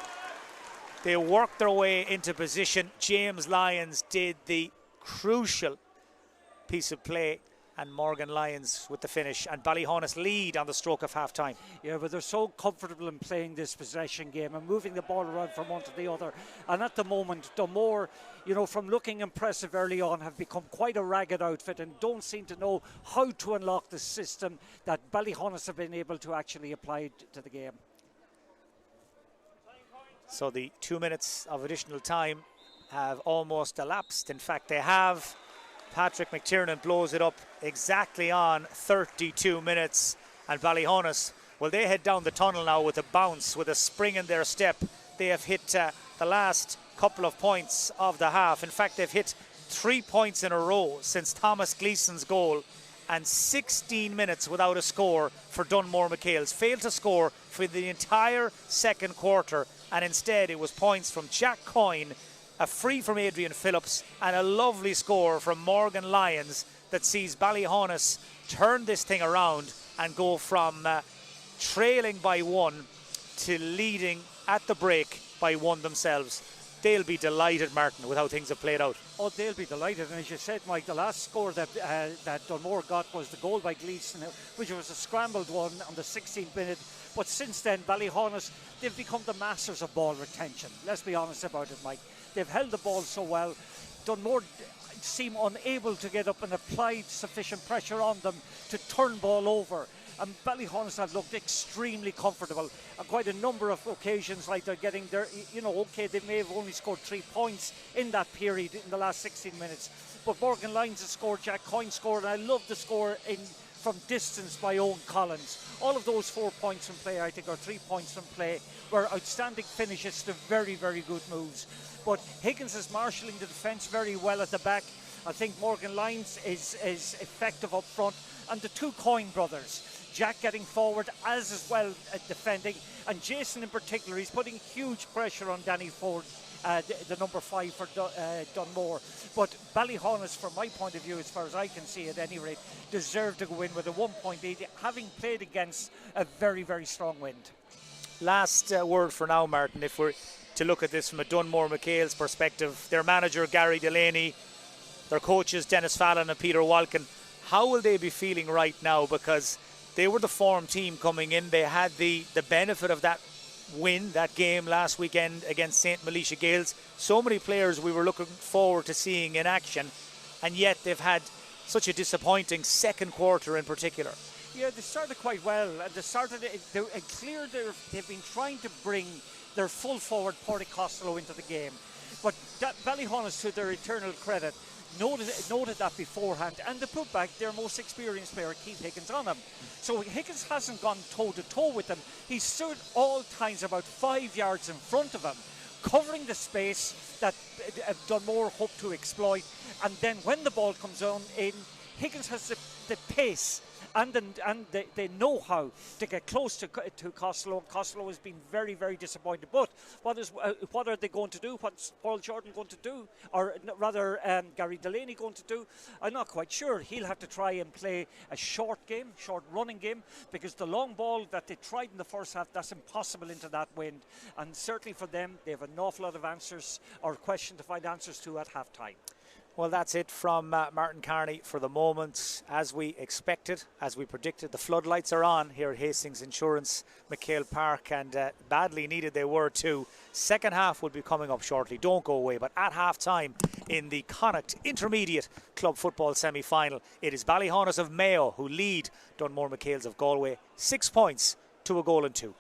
They worked their way into position. James Lyons did the crucial piece of play, and Morgan Lyons with the finish, and Ballyhaunis lead on the stroke of half time. Yeah, but they're so comfortable in playing this possession game and moving the ball around from one to the other. And at the moment, Dunmore, from looking impressive early on, have become quite a ragged outfit and don't seem to know how to unlock the system that Ballyhaunis have been able to actually apply to the game. So the 2 minutes of additional time have almost elapsed. In fact, they have. Patrick McTiernan blows it up exactly on 32 minutes. And Ballyhaunis, well, they head down the tunnel now with a bounce, with a spring in their step. They have hit the last couple of points of the half. In fact, they've hit 3 points in a row since Thomas Gleeson's goal, and 16 minutes without a score for Dunmore MacHales. Failed to score for the entire second quarter, and instead it was points from Jack Coyne, a free from Adrian Phillips, and a lovely score from Morgan Lyons that sees Ballyhaunis turn this thing around and go from trailing by 1 to leading at the break by 1 themselves. They'll be delighted, Martin, with how things have played out. Oh, they'll be delighted. And as you said, Mike, the last score that Dunmore got was the goal by Gleeson, which was a scrambled one on the 16th minute. But since then, Ballyhaunis, they've become the masters of ball retention. Let's be honest about it, Mike. They've held the ball so well. Dunmore seem unable to get up and apply sufficient pressure on them to turn ball over. And Ballyhaunis have looked extremely comfortable on quite a number of occasions, like they're getting their, okay, they may have only scored 3 points in that period in the last 16 minutes. But Morgan Lyons has scored, Jack Coyne scored, and I love the score from distance by Owen Collins. All of those 4 points from play, I think, or 3 points from play, were outstanding finishes to very, very good moves. But Higgins is marshalling the defence very well at the back. I think Morgan Lyons is effective up front. And the 2 Coyne brothers, Jack getting forward as well at defending, and Jason in particular, he's putting huge pressure on Danny Ford, the number 5 for Dunmore. But Ballyhaunis, from my point of view, as far as I can see at any rate, deserved to go in with a 1-point lead, having played against a very, very strong wind. Last word for now, Martin, if we're to look at this from a Dunmore MacHales perspective. Their manager, Gary Delaney, their coaches, Dennis Fallon and Peter Walken, how will they be feeling right now? Because they were the form team coming in. They had the benefit of that win, that game last weekend against St. Militia Gales. So many players we were looking forward to seeing in action, and yet they've had such a disappointing second quarter in particular. Yeah, they started quite well. And they've been trying to bring their full forward, Pádraig Costello, into the game. But Ballyhaunis, to their eternal credit, noted that beforehand, and they put back their most experienced player, Keith Higgins, on him. So Higgins hasn't gone toe-to-toe with them. He stood all times about 5 yards in front of him, covering the space that Dunmore hoped to exploit. And then when the ball comes on in, Higgins has the pace and the know-how to get close to Costello. Costello has been very, very disappointed. But what are they going to do? What's Paul Jordan going to do? Or rather, Gary Delaney going to do? I'm not quite sure. He'll have to try and play a short running game, because the long ball that they tried in the first half, that's impossible into that wind. And certainly for them, they have an awful lot of answers or questions to find answers to at half-time. Well, that's it from Martin Carney for the moment. As we expected, as we predicted, the floodlights are on here at Hastings Insurance MacHale Park, and badly needed they were too. Second half will be coming up shortly. Don't go away. But at half-time in the Connacht Intermediate Club Football semi-final, it is Ballyhaunis of Mayo who lead Dunmore MacHales of Galway 6 points to a goal and 2.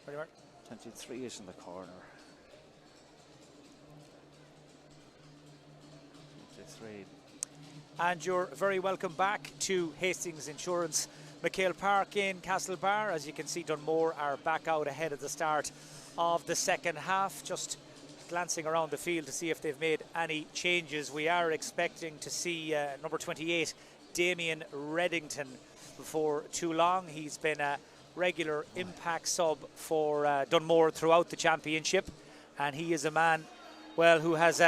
Ready, Mark? 23 is in the corner. 23. And you're very welcome back to Hastings Insurance MacHale Park in Castlebar. As you can see, Dunmore are back out ahead of the start of the second half. Just glancing around the field to see if they've made any changes. We are expecting to see number 28, Damien Reddington, before too long. He's been a regular impact sub for Dunmore throughout the championship, and he is a man, well, who has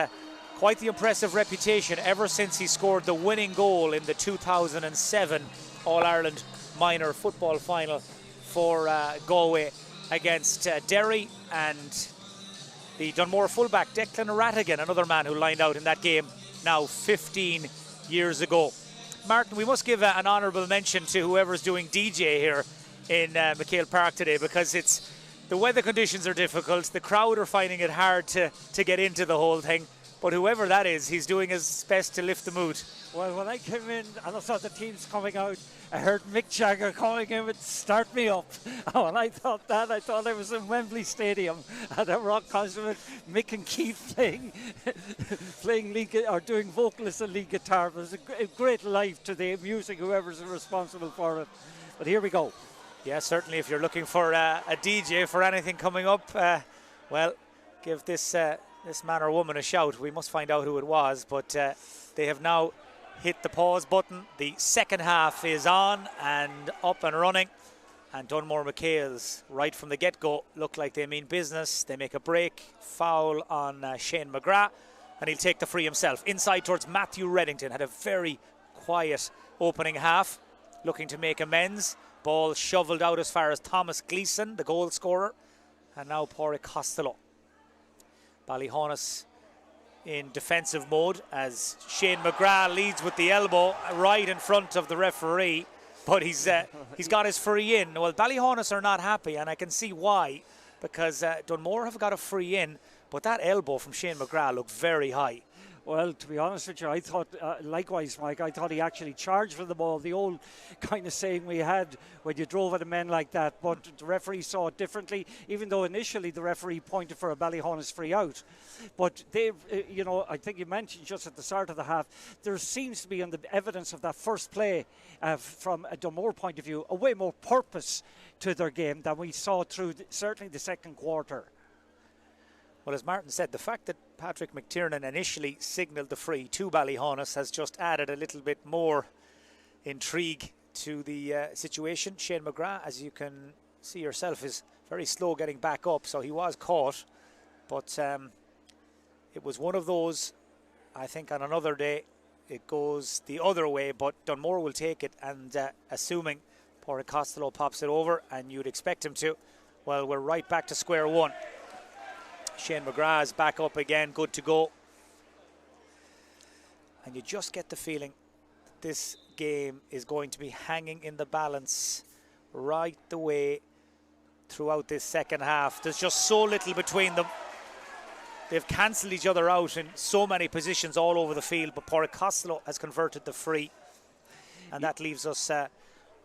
quite the impressive reputation ever since he scored the winning goal in the 2007 All-Ireland minor football final for Galway against Derry, and the Dunmore fullback Declan Rattigan, another man who lined out in that game now 15 years ago. Martin, we must give an honourable mention to whoever's doing DJ here in MacHale Park today, because the weather conditions are difficult, the crowd are finding it hard to get into the whole thing, but whoever that is, he's doing his best to lift the mood. Well, when I came in and I saw the teams coming out, I heard Mick Jagger calling him and start me up. Oh, and I thought I was in Wembley Stadium at a rock concert with Mick and Keith playing lead, or doing vocalist and lead guitar. It was a great life to the music, whoever's responsible for it. But here we go. Yeah, certainly if you're looking for a DJ for anything coming up, well, give this man or woman a shout. We must find out who it was, but they have now hit the pause button. The second half is on and up and running, and Dunmore MacHales right from the get-go look like they mean business. They make a break, foul on Shane McGrath, and he'll take the free himself. Inside towards Matthew Reddington. Had a very quiet opening half, looking to make amends. Ball shoveled out as far as Thomas Gleeson, the goal scorer, and now Pádraig Costello. Ballyhaunis in defensive mode as Shane McGrath leads with the elbow right in front of the referee, but he's got his free in. Well, Ballyhaunis are not happy, and I can see why, because Dunmore have got a free in, but that elbow from Shane McGrath looked very high. Well, to be honest with you, I thought, likewise, Mike, I thought he actually charged for the ball. The old kind of saying we had when you drove at a man like that, but the referee saw it differently, even though initially the referee pointed for a Ballyhaunis free out. But they, I think you mentioned just at the start of the half, there seems to be in the evidence of that first play from a Dunmore point of view, a way more purpose to their game than we saw through certainly the second quarter. Well, as Martin said, the fact that Patrick McTiernan initially signalled the free to Ballyhaunis has just added a little bit more intrigue to the situation. Shane McGrath, as you can see yourself, is very slow getting back up, so he was caught. But it was one of those, I think on another day, it goes the other way, but Dunmore will take it, and assuming Pádraig Costello pops it over, and you'd expect him to, well, we're right back to square one. Shane McGrath is back up again, good to go. And you just get the feeling that this game is going to be hanging in the balance right the way throughout this second half. There's just so little between them. They've cancelled each other out in so many positions all over the field, but Pádraig Costello has converted the free, and that leaves us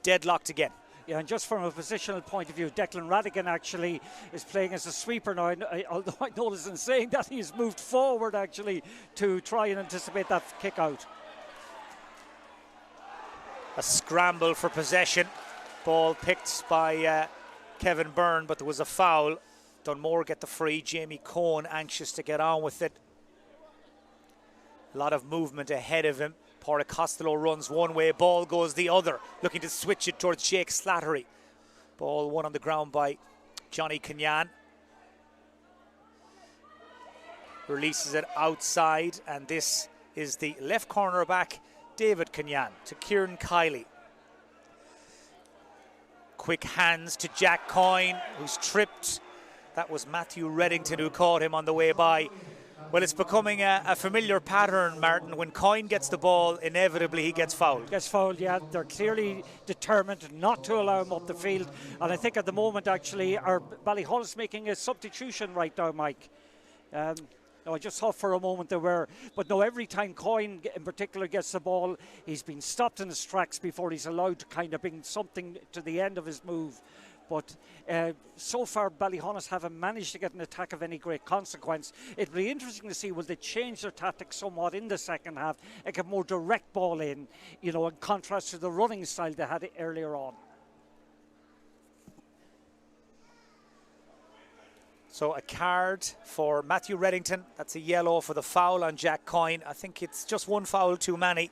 deadlocked again. Yeah, and just from a positional point of view, Declan Rattigan actually is playing as a sweeper now. Although I noticed in saying that he's moved forward actually to try and anticipate that kick out. A scramble for possession. Ball picked by Kevin Byrne, but there was a foul. Dunmore get the free. Jamie Cohen anxious to get on with it. A lot of movement ahead of him. Pádraig Costello runs one way, ball goes the other, looking to switch it towards Jake Slattery. Ball won on the ground by Johnny Kenyan. Releases it outside, and this is the left corner back, David Kenyan, to Kieran Kiley. Quick hands to Jack Coyne, who's tripped. That was Matthew Reddington who caught him on the way by. Well, it's becoming a familiar pattern, Martin. When Coyne gets the ball, inevitably he gets fouled. Gets fouled, yeah. They're clearly determined not to allow him up the field. And I think at the moment, actually, our Ballyhaunis making a substitution right now, Mike. I just thought for a moment there were. But no, every time Coyne in particular gets the ball, he's been stopped in his tracks before he's allowed to kind of bring something to the end of his move. but so far Ballyhaunis haven't managed to get an attack of any great consequence. It'll be interesting to see will they change their tactics somewhat in the second half and get more direct ball in, in contrast to the running style they had earlier on. So a card for Matthew Reddington. That's a yellow for the foul on Jack Coyne. I think it's just one foul too many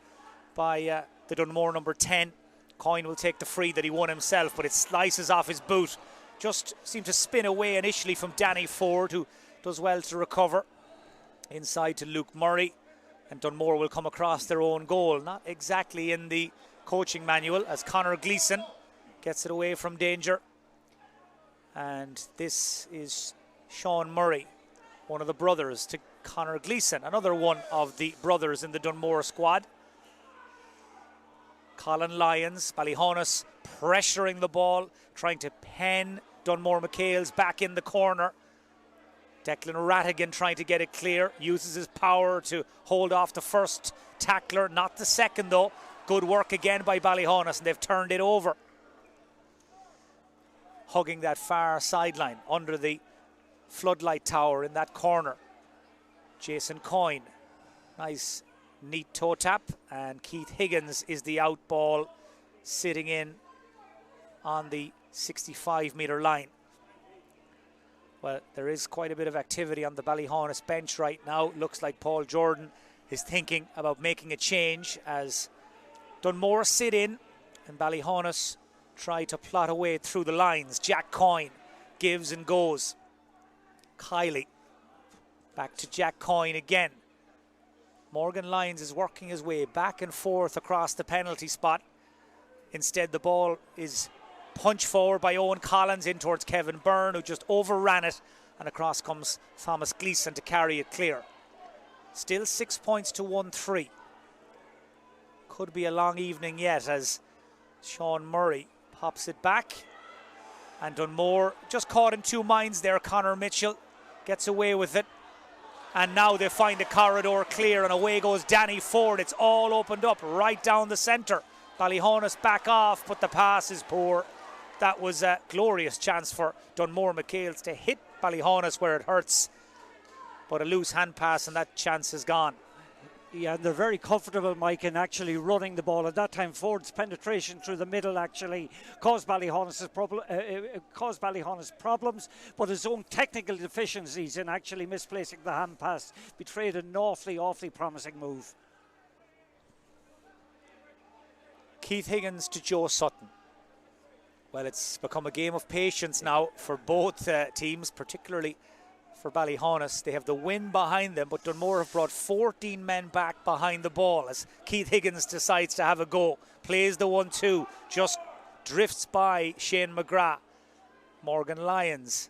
by the Dunmore number 10. Coyne will take the free that he won himself, but it slices off his boot. Just seemed to spin away initially from Danny Ford, who does well to recover. Inside to Luke Murray, and Dunmore will come across their own goal. Not exactly in the coaching manual, as Conor Gleeson gets it away from danger. And this is Sean Murray, one of the brothers to Conor Gleeson, another one of the brothers in the Dunmore squad. Colin Lyons, Ballyhaunis pressuring the ball, trying to pen Dunmore MacHales back in the corner. Declan Rattigan trying to get it clear, uses his power to hold off the first tackler, not the second though. Good work again by Ballyhaunis, and they've turned it over. Hugging that far sideline under the floodlight tower in that corner. Jason Coyne, nice neat toe tap, and Keith Higgins is the out ball sitting in on the 65-metre line. Well, there is quite a bit of activity on the Ballyhaunis bench right now. Looks like Paul Jordan is thinking about making a change as Dunmore sit in and Ballyhaunis try to plot away through the lines. Jack Coyne gives and goes. Kiley back to Jack Coyne again. Morgan Lyons is working his way back and forth across the penalty spot. Instead, the ball is punched forward by Owen Collins in towards Kevin Byrne, who just overran it, and across comes Thomas Gleeson to carry it clear. Still 6 points to 1-3. Could be a long evening yet as Sean Murray pops it back. And Dunmore just caught in two minds there. Conor Mitchell gets away with it. And now they find the corridor clear, and away goes Danny Ford. It's all opened up right down the centre. Ballyhaunis back off, but the pass is poor. That was a glorious chance for Dunmore MacHales to hit Ballyhaunis where it hurts. But a loose hand pass, and that chance is gone. Yeah, and they're very comfortable, Mike, in actually running the ball. At that time, Ford's penetration through the middle actually caused Ballyhaunis problems, but his own technical deficiencies in actually misplacing the hand pass betrayed an awfully promising move. Keith Higgins to Joe Sutton. Well, it's become a game of patience now for both teams, particularly for Ballyhaunis. They have the win behind them, but Dunmore have brought 14 men back behind the ball as Keith Higgins decides to have a go. Plays the 1-2, just drifts by Shane McGrath. Morgan Lyons.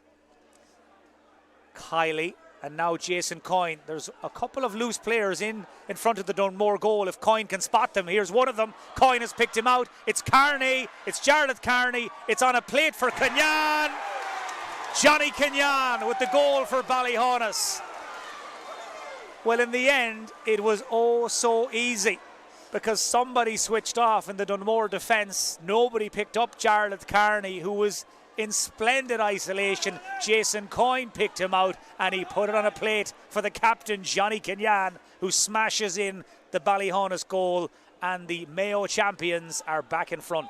Kiley, and now Jason Coyne. There's a couple of loose players in front of the Dunmore goal if Coyne can spot them. Here's one of them. Coyne has picked him out. It's Carney. It's Jarlath Carney. It's on a plate for Kenyan. Johnny Kenyan with the goal for Ballyhaunis. Well, in the end, it was oh so easy because somebody switched off in the Dunmore defence. Nobody picked up Jarlath Carney, who was in splendid isolation. Jason Coyne picked him out and he put it on a plate for the captain, Johnny Kenyan, who smashes in the Ballyhaunis goal, and the Mayo champions are back in front.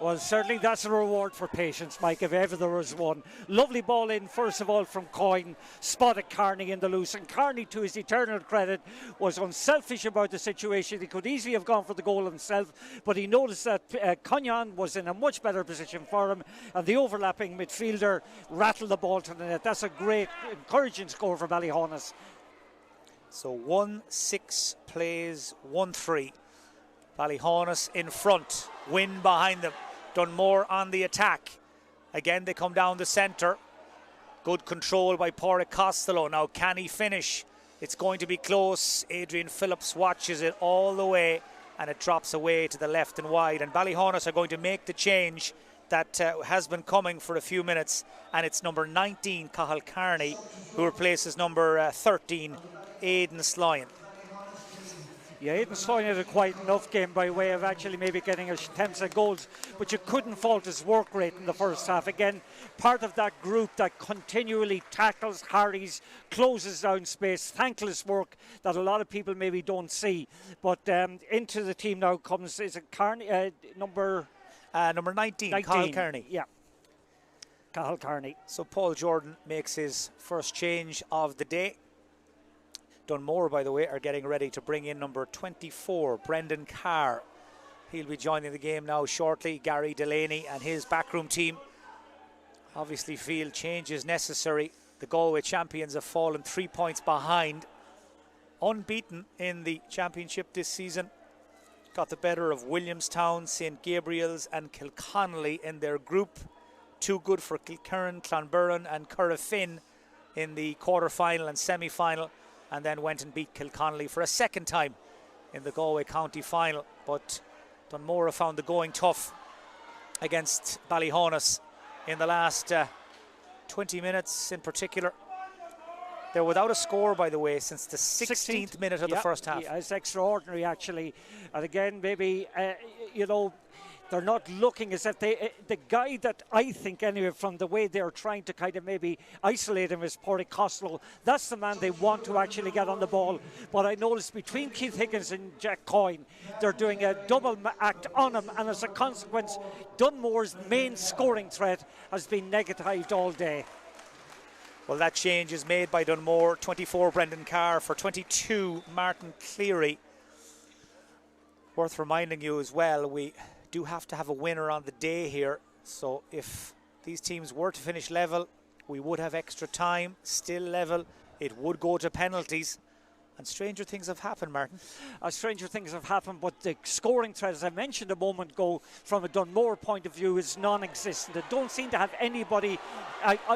Well, certainly that's a reward for patience, Mike, if ever there was one. Lovely ball in, first of all, from Coyne. Spotted Carney in the loose. And Carney, to his eternal credit, was unselfish about the situation. He could easily have gone for the goal himself, but he noticed that Kenyan was in a much better position for him, and the overlapping midfielder rattled the ball to the net. That's a great, encouraging score for Ballyhaunis. So 1-6 plays 1-3. Ballyhaunis in front, win behind them. Dunmore on the attack. Again, they come down the centre. Good control by Pádraig Costello. Now, can he finish? It's going to be close. Adrian Phillips watches it all the way, and it drops away to the left and wide. And Ballyhaunis are going to make the change that has been coming for a few minutes, and it's number 19, Cathal Carney, who replaces number 13, Aidan Slyan. Yeah, Aidan's finding it a quite enough game by way of actually maybe getting attempts at goals, but you couldn't fault his work rate in the first half. Again, part of that group that continually tackles, harries, closes down space, thankless work that a lot of people maybe don't see. But into the team now comes, is it Carney, number 19, Cathal Kearney. Yeah, Cathal Kearney. So Paul Jordan makes his first change of the day. Dunmore, by the way, are getting ready to bring in number 24, Brendan Carr. He'll be joining the game now shortly. Gary Delaney and his backroom team obviously feel change is necessary. The Galway champions have fallen 3 points behind. Unbeaten in the championship this season. Got the better of Williamstown, St Gabriel's and Kilconnelly in their group. Too good for Kilkerran, Clonburren and Currafin in the quarter-final and semi-final, and then went and beat Kilconnelly for a second time in the Galway County final. But Dunmore have found the going tough against Ballyhaunis in the last 20 minutes in particular. They're without a score, by the way, since the 16th minute of the first half. Yeah, it's extraordinary, actually. And again, maybe, you know, they're not looking as if they... the guy that I think, anyway, from the way they're trying to kind of maybe isolate him is Pádraig Costello. That's the man they want to actually get on the ball. But I noticed between Keith Higgins and Jack Coyne, they're doing a double act on him. And as a consequence, Dunmore's main scoring threat has been negatived all day. Well, that change is made by Dunmore. 24, Brendan Carr, for 22, Martin Cleary. Worth reminding you as well, we do have to have a winner on the day here. So if these teams were to finish level, we would have extra time, still level. It would go to penalties. And stranger things have happened, Martin. Stranger things have happened, but the scoring threat, as I mentioned a moment ago, from a Dunmore point of view, is non-existent. They don't seem to have anybody,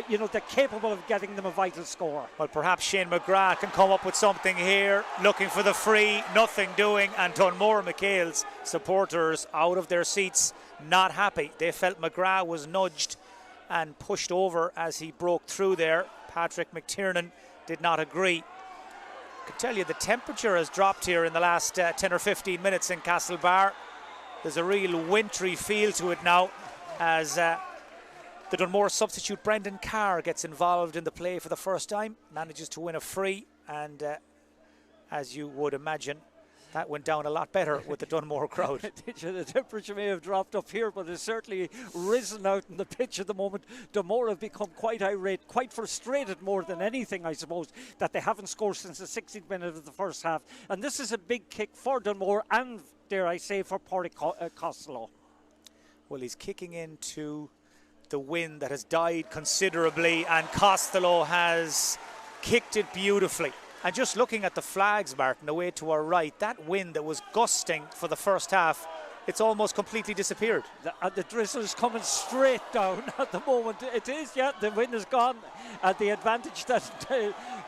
you know, they're capable of getting them a vital score. Well, perhaps Shane McGrath can come up with something here, looking for the free, nothing doing, and Dunmore MacHales supporters out of their seats, not happy. They felt McGrath was nudged and pushed over as he broke through there. Patrick McTiernan did not agree. I can tell you the temperature has dropped here in the last 10 or 15 minutes in Castlebar. There's a real wintry feel to it now as the Dunmore substitute Brendan Carr gets involved in the play for the first time, manages to win a free, and as you would imagine, that went down a lot better with the Dunmore crowd. The temperature may have dropped up here, but it's certainly risen out in the pitch at the moment. Dunmore have become quite irate, quite frustrated more than anything, I suppose, that they haven't scored since the 16th minute of the first half. And this is a big kick for Dunmore and, dare I say, for Pádraig Costello. Well, he's kicking into the wind that has died considerably, and Costello has kicked it beautifully. And just looking at the flags, Martin, away to our right, that wind that was gusting for the first half, it's almost completely disappeared. The drizzle is coming straight down at the moment. It is, yeah, the wind is gone. The advantage that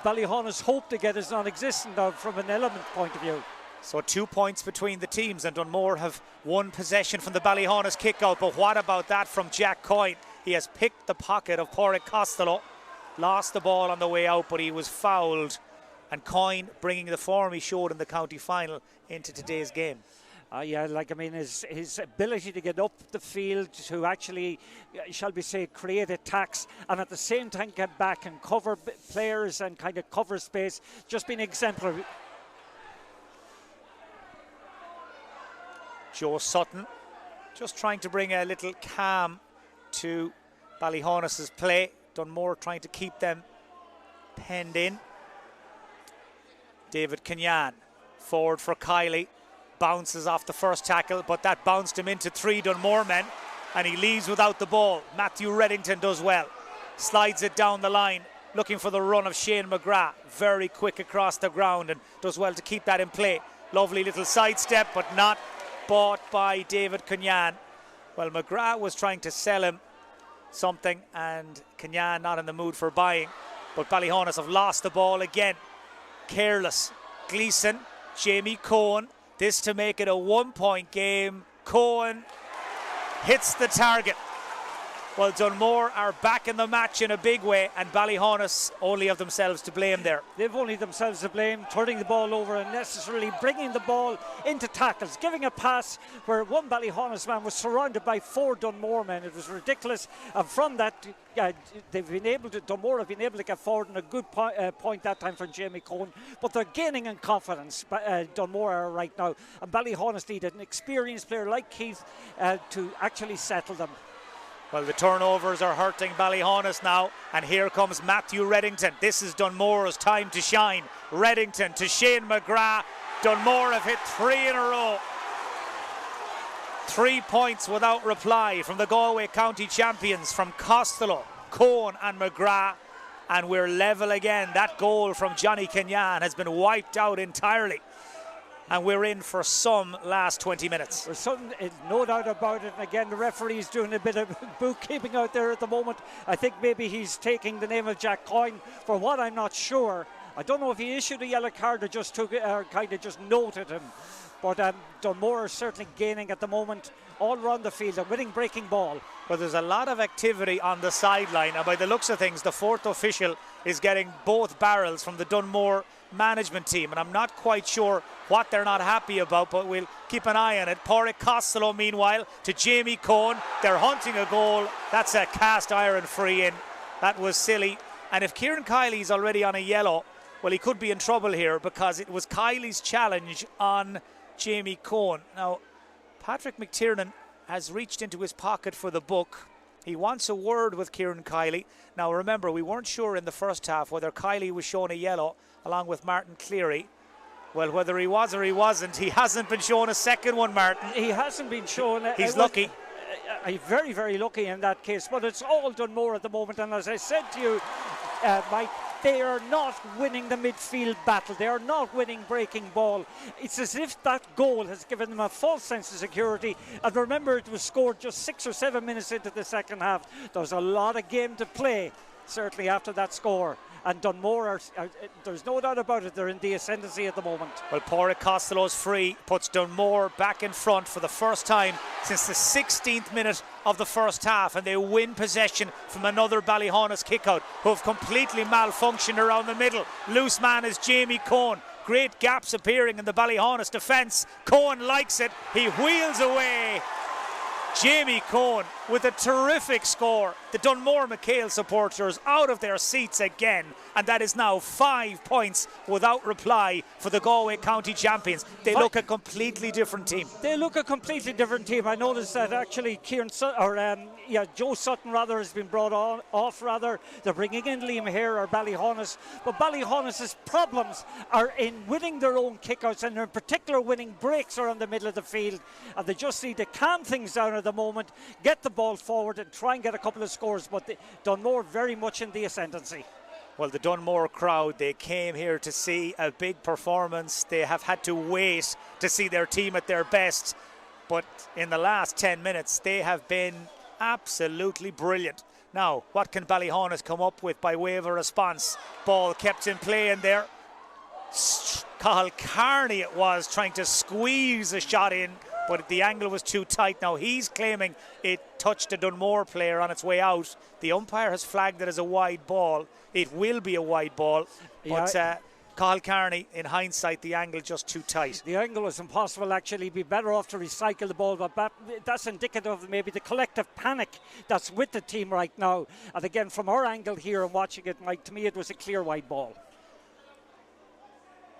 Ballyhaunis hope to get is non-existent now from an element point of view. So 2 points between the teams, and Dunmore have one possession from the Ballyhaunis kick-out. But what about that from Jack Coyne? He has picked the pocket of Pádraig Costello, lost the ball on the way out, but he was fouled. And Coyne bringing the form he showed in the county final into today's game. Yeah, like, I mean, his ability to get up the field, to actually, shall we say, create attacks, and at the same time get back and cover players and kind of cover space, just been exemplary. Joe Sutton just trying to bring a little calm to Ballyhaunis' play. Dunmore trying to keep them penned in. David Kenyan, forward for Kiley, bounces off the first tackle, but that bounced him into 3 Dunmore men, and he leaves without the ball. Matthew Reddington does well, slides it down the line, looking for the run of Shane McGrath, very quick across the ground, and does well to keep that in play. Lovely little sidestep, but not bought by David Kenyan. Well, McGrath was trying to sell him something, and Kenyan not in the mood for buying, but Ballyhaunis have lost the ball again. Careless. Gleeson, Jamie Cohen, this to make it a 1-point game. Cohen hits the target. Well, Dunmore are back in the match in a big way, and Ballyhaunis only have themselves to blame there. They've only themselves to blame, turning the ball over unnecessarily, bringing the ball into tackles, giving a pass where one Ballyhaunis man was surrounded by 4 Dunmore men. It was ridiculous, and from that, Dunmore have been able to get forward in a good point that time from Jamie Cohen, but they're gaining in confidence. Dunmore are right now, and Ballyhaunis needed an experienced player like Keith to actually settle them. Well, the turnovers are hurting Ballyhaunis now, and here comes Matthew Reddington. This is Dunmore's time to shine. Reddington to Shane McGrath. Dunmore have hit 3 in a row. 3 points without reply from the Galway County champions, from Costello, Cohen and McGrath, and we're level again. That goal from Johnny Kenyan has been wiped out entirely, and we're in for some last 20 minutes. There's no doubt about it. And again, the referee's doing a bit of bookkeeping out there at the moment. I think maybe he's taking the name of Jack Coyne. For what, I'm not sure. I don't know if he issued a yellow card or just took it, or kind of just noted him. But Dunmore are certainly gaining at the moment all around the field. A winning breaking ball. But there's a lot of activity on the sideline, and by the looks of things, the 4th official is getting both barrels from the Dunmore management team, and I'm not quite sure what they're not happy about, but we'll keep an eye on it. Pádraig Costello, meanwhile, to Jamie Cohen. They're hunting a goal. That's a cast iron free in. That was silly. And if Kieran Kiley's already on a yellow, well, he could be in trouble here, because it was Kiley's challenge on Jamie Cohen. Now, Patrick McTiernan has reached into his pocket for the book. He wants a word with Kieran Kiley. Now, remember, we weren't sure in the first half whether Kiley was shown a yellow along with Martin Cleary. Well, whether he was or he wasn't, he hasn't been shown a second one, Martin. He hasn't been shown. He's lucky. Very, very lucky in that case. But it's all Dunmore at the moment. And as I said to you, Mike, they are not winning the midfield battle. They are not winning breaking ball. It's as if that goal has given them a false sense of security. And remember, it was scored just 6 or 7 minutes into the second half. There's a lot of game to play, certainly after that score. And Dunmore, there's no doubt about it, they're in the ascendancy at the moment. Well, Pádraig Costello's free puts Dunmore back in front for the first time since the 16th minute of the first half, and they win possession from another Ballyhaunis kickout, who have completely malfunctioned around the middle. Loose man is Jamie Cohen. Great gaps appearing in the Ballyhaunis defence. Cohen likes it. He wheels away. Jamie Cohen with a terrific score. The Dunmore MacHales supporters out of their seats again, and that is now 5 points without reply for the Galway County champions. They look a completely different team. They look a completely different team. I noticed that actually Joe Sutton rather has been brought off. They're bringing in Liam Hare or Ballyhaunis, but Ballyhaunis' problems are in winning their own kickouts, and in particular winning breaks around the middle of the field, and they just need to calm things down at the moment, get the ball forward and try and get a couple of scores. But Dunmore very much in the ascendancy. Well, the Dunmore crowd, they came here to see a big performance. They have had to wait to see their team at their best, but in the last 10 minutes they have been absolutely brilliant. Now, what can Ballyhaunis come up with by way of a response? Ball kept in play in there. Cathal Kearney it was, trying to squeeze a shot in, but the angle was too tight. Now he's claiming it touched a Dunmore player on its way out. The umpire has flagged it as a wide ball. It will be a wide ball, but Cathal Kearney, in hindsight, the angle just too tight. The angle was impossible, actually. Be better off to recycle the ball, but that's indicative of maybe the collective panic that's with the team right now. And again, from our angle here and watching it, Mike, to me it was a clear wide ball.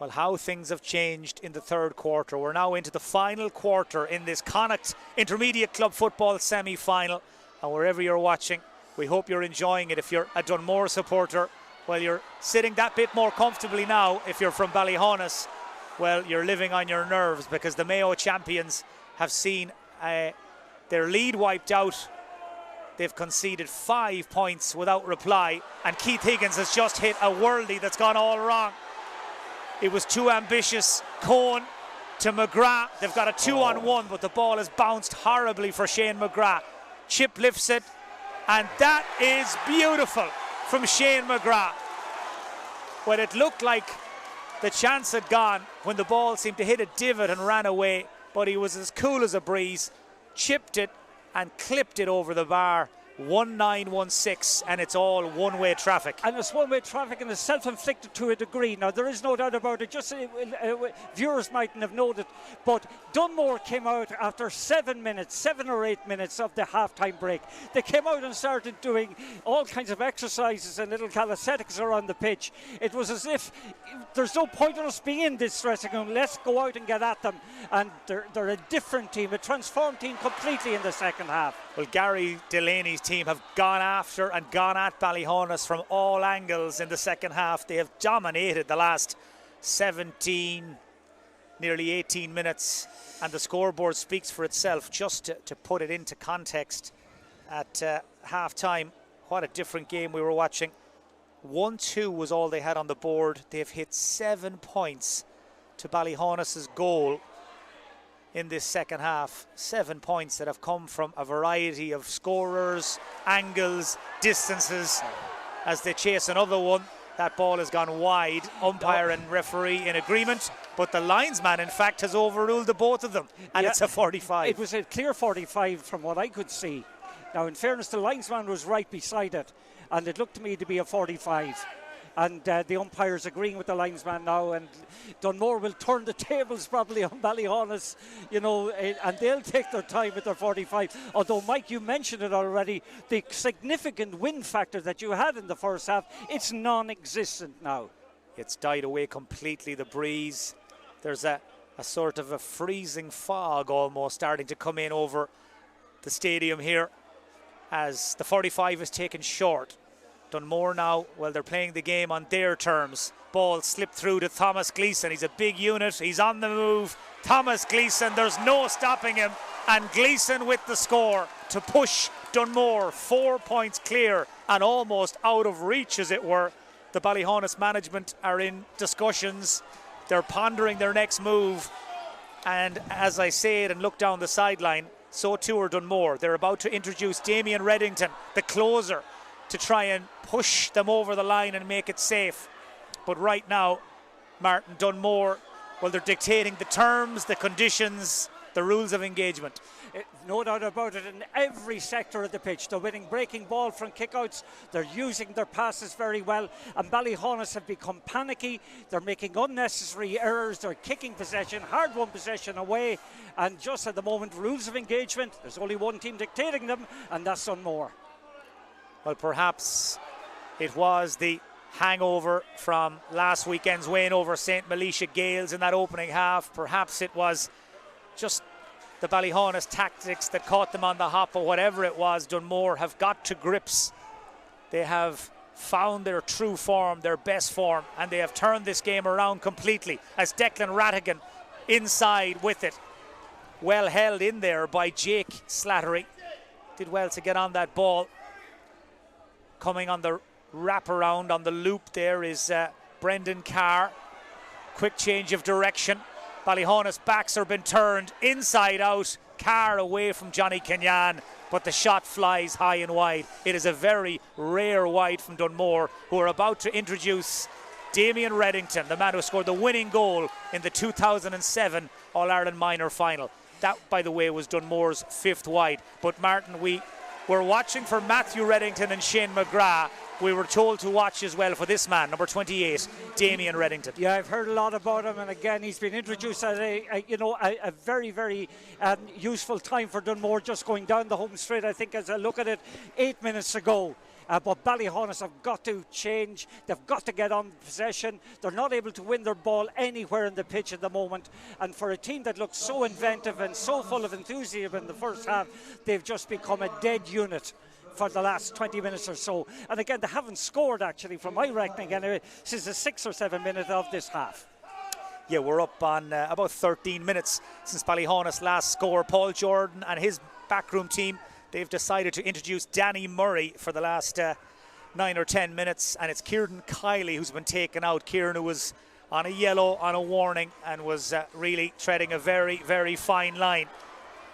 Well, how things have changed in the third quarter. We're now into the final quarter in this Connacht Intermediate Club Football semi-final. And wherever you're watching, we hope you're enjoying it. If you're a Dunmore supporter, well, you're sitting that bit more comfortably now. If you're from Ballyhaunis, well, you're living on your nerves, because the Mayo champions have seen their lead wiped out. They've conceded 5 points without reply, and Keith Higgins has just hit a worldie that's gone all wrong. It was too ambitious. Cohen to McGrath. They've got a 2-on-1, but the ball has bounced horribly for Shane McGrath. Chip lifts it, and that is beautiful from Shane McGrath. Well, it looked like the chance had gone when the ball seemed to hit a divot and ran away, but he was as cool as a breeze, chipped it and clipped it over the bar. 1916, and it's all one-way traffic. And it's one-way traffic, and it's self-inflicted to a degree. Now, there is no doubt about it. Just viewers mightn't have noted, but Dunmore came out after 7 or 8 minutes of the half-time break. They came out and started doing all kinds of exercises and little calisthenics around the pitch. It was as if there's no point in us being in this dressing room. Let's go out and get at them. And they're a different team, a transformed team completely in the second half. Well, Gary Delaney's team have gone after and gone at Ballyhaunis from all angles in the second half. They have dominated the last 17, nearly 18 minutes, and the scoreboard speaks for itself. Just to put it into context, at half-time, what a different game we were watching. 1-2 was all they had on the board. They've hit 7 points to Ballyhaunis' goal in this second half. 7 points that have come from a variety of scorers, angles, distances. As they chase another one, that ball has gone wide. Umpire and referee in agreement, but the linesman in fact has overruled the both of them, and it's a 45. It was a clear 45 from what I could see. Now, in fairness, the linesman was right beside it, and it looked to me to be a 45. And the umpire's agreeing with the linesman now, and Dunmore will turn the tables probably on Ballyhaunis, and they'll take their time with their 45. Although, Mike, you mentioned it already, the significant wind factor that you had in the first half, it's non-existent now. It's died away completely, the breeze. There's a sort of a freezing fog almost starting to come in over the stadium here as the 45 is taken short. Dunmore now, well, they're playing the game on their terms. Ball slipped through to Thomas Gleeson. He's a big unit. He's on the move. Thomas Gleeson, there's no stopping him. And Gleeson with the score to push Dunmore 4 points clear and almost out of reach, as it were. The Ballyhaunis management are in discussions. They're pondering their next move. And as I say it and look down the sideline, so too are Dunmore. They're about to introduce Damien Reddington, the closer, to try and push them over the line and make it safe. But right now, Martin, Dunmore, well, they're dictating the terms, the conditions, the rules of engagement. No doubt about it, in every sector of the pitch. They're winning breaking ball from kickouts. They're using their passes very well. And Ballyhaunis have become panicky. They're making unnecessary errors. They're kicking possession, hard-won possession away. And just at the moment, rules of engagement, there's only one team dictating them, and that's Dunmore. Well, perhaps it was the hangover from last weekend's win over St. Militia Gales in that opening half. Perhaps it was just the Ballyhaunis tactics that caught them on the hop, or whatever it was. Dunmore have got to grips. They have found their true form, their best form, and they have turned this game around completely as Declan Rattigan inside with it. Well held in there by Jake Slattery. Did well to get on that ball. Coming on the wraparound on the loop there is Brendan Carr. Quick change of direction. Ballyhaunis backs are been turned inside out. Carr away from Johnny Kenyan, but the shot flies high and wide. It is a very rare wide from Dunmore, who are about to introduce Damien Reddington, the man who scored the winning goal in the 2007 All-Ireland Minor Final. That, by the way, was Dunmore's fifth wide. But Martin, we were watching for Matthew Reddington and Shane McGrath. We were told to watch as well for this man, number 28, Damien Reddington. Yeah, I've heard a lot about him, and again, he's been introduced at a very, very useful time for Dunmore, just going down the home straight, I think, as I look at it, 8 minutes ago. But Ballyhaunis have got to change. They've got to get on possession. They're not able to win their ball anywhere in the pitch at the moment. And for a team that looks so inventive and so full of enthusiasm in the first half, they've just become a dead unit for the last 20 minutes or so. And again, they haven't scored, actually, from my reckoning anyway, since the 6 or 7 minutes of this half. Yeah, we're up on about 13 minutes since Ballyhaunis last scored. Paul Jordan and his backroom team, they've decided to introduce Danny Murray for the last 9 or 10 minutes, and it's Kieran Kiley who's been taken out. Kieran, who was on a yellow, on a warning, and was really treading a very, very fine line.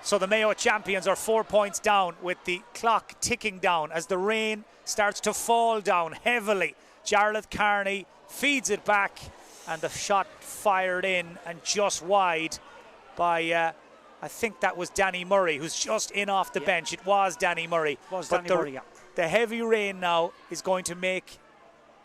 So the Mayo champions are 4 points down with the clock ticking down as the rain starts to fall down heavily. Jarlath Carney feeds it back, and the shot fired in and just wide by I think that was Danny Murray, who's just in off the bench. It was Danny Murray. The heavy rain now is going to make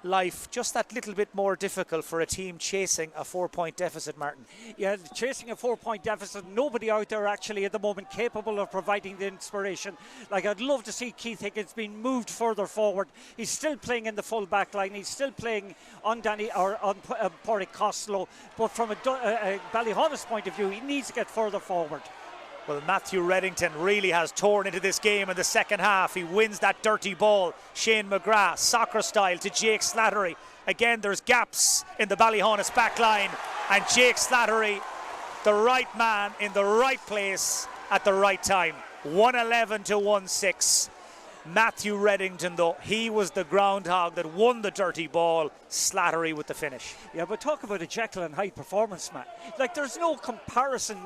life just that little bit more difficult for a team chasing a 4-point deficit, Martin. Yeah, chasing a 4-point deficit, nobody out there actually at the moment capable of providing the inspiration. Like, I'd love to see Keith Higgins being moved further forward. He's still playing in the full back line. He's still playing on Pádraig Costello, but from a Ballyhaunis point of view, he needs to get further forward. Well, Matthew Reddington really has torn into this game in the second half. He wins that dirty ball. Shane McGrath, soccer style, to Jake Slattery. Again, there's gaps in the Ballyhaunis back line. And Jake Slattery, the right man in the right place at the right time. 111 to 1-6. Matthew Reddington, though, he was the groundhog that won the dirty ball. Slattery with the finish. Yeah, but talk about a Jekyll and Hyde performance, man. Like, there's no comparison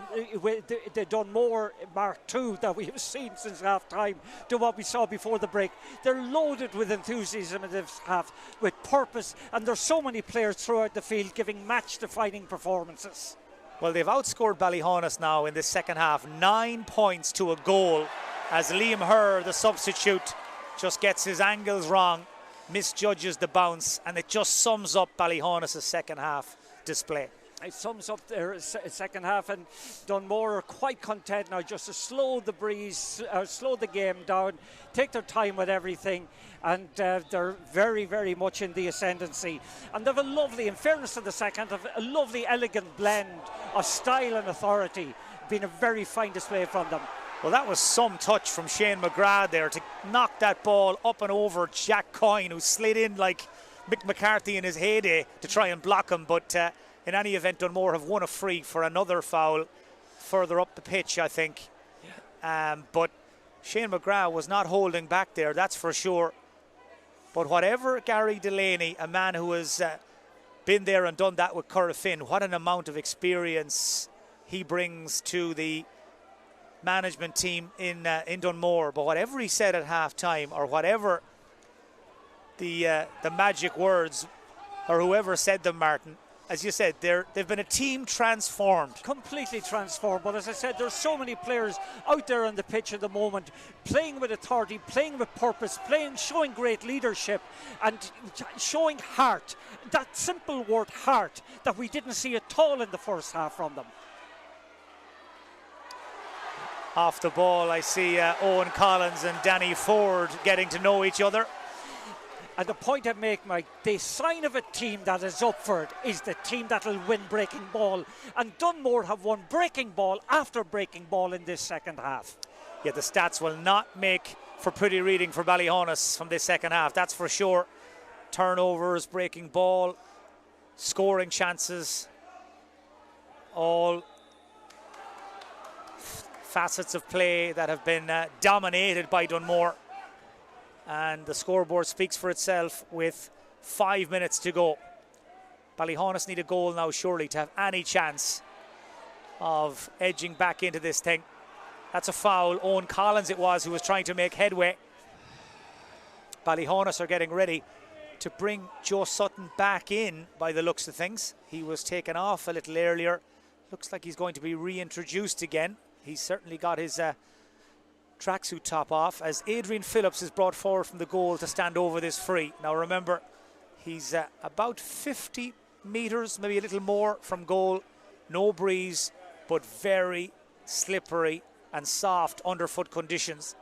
with the Dunmore Mark II that we have seen since half time to what we saw before the break. They're loaded with enthusiasm in this half, with purpose, and there's so many players throughout the field giving match-defining performances. Well, they've outscored Ballyhaunis now in this second half, 9 points to a goal, as Liam Herr, the substitute, just gets his angles wrong, misjudges the bounce, and it just sums up Ballyhaunis' second half display. It sums up their second half, and Dunmore are quite content now just to slow the breeze, slow the game down, take their time with everything, and they're very, very much in the ascendancy. And they have a lovely, in fairness to the second, a lovely, elegant blend of style and authority. Been a very fine display from them. Well, that was some touch from Shane McGrath there to knock that ball up and over Jack Coyne, who slid in like Mick McCarthy in his heyday to try and block him. But in any event, Dunmore have won a free for another foul further up the pitch, I think. Yeah. But Shane McGrath was not holding back there, that's for sure. But whatever Gary Delaney, a man who has been there and done that with Corofin, what an amount of experience he brings to the management team in Dunmore. But whatever he said at half time, or whatever the magic words, or whoever said them, Martin, as you said, they've been a team transformed. Completely transformed. But as I said, there's so many players out there on the pitch at the moment, playing with authority, playing with purpose, showing great leadership, and showing heart. That simple word, heart, that we didn't see at all in the first half from them. Off the ball, I see Owen Collins and Danny Ford getting to know each other. And the point I make, Mike, the sign of a team that is up for it is the team that will win breaking ball. And Dunmore have won breaking ball after breaking ball in this second half. Yeah, the stats will not make for pretty reading for Ballyhaunis from this second half, that's for sure. Turnovers, breaking ball, scoring chances, all facets of play that have been dominated by Dunmore. And the scoreboard speaks for itself with 5 minutes to go. Ballyhaunis need a goal now, surely, to have any chance of edging back into this thing. That's a foul. Owen Collins it was who was trying to make headway. Ballyhaunis are getting ready to bring Joe Sutton back in by the looks of things. He was taken off a little earlier. Looks like he's going to be reintroduced again. He's certainly got his tracksuit top off, as Adrian Phillips is brought forward from the goal to stand over this free. Now remember, he's about 50 metres, maybe a little more from goal. No breeze, but very slippery and soft underfoot conditions.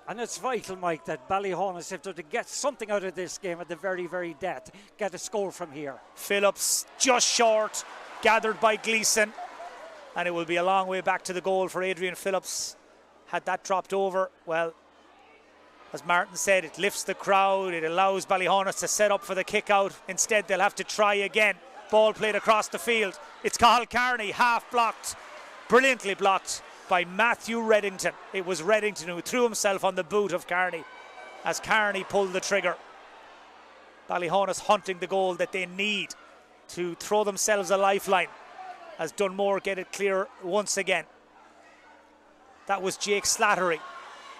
And it's vital, Mike, that Ballyhaunis, if they're to get something out of this game at the very, very death, get a score from here. Phillips just short, gathered by Gleeson, and it will be a long way back to the goal for Adrian Phillips. Had that dropped over, well, as Martin said, it lifts the crowd, it allows Ballyhaunis to set up for the kick out. Instead, they'll have to try again. Ball played across the field. It's Cathal Kearney, half blocked, brilliantly blocked by Matthew Reddington. It was Reddington who threw himself on the boot of Kearney as Kearney pulled the trigger. Ballyhaunis hunting the goal that they need to throw themselves a lifeline as Dunmore get it clear once again. That was Jake Slattery.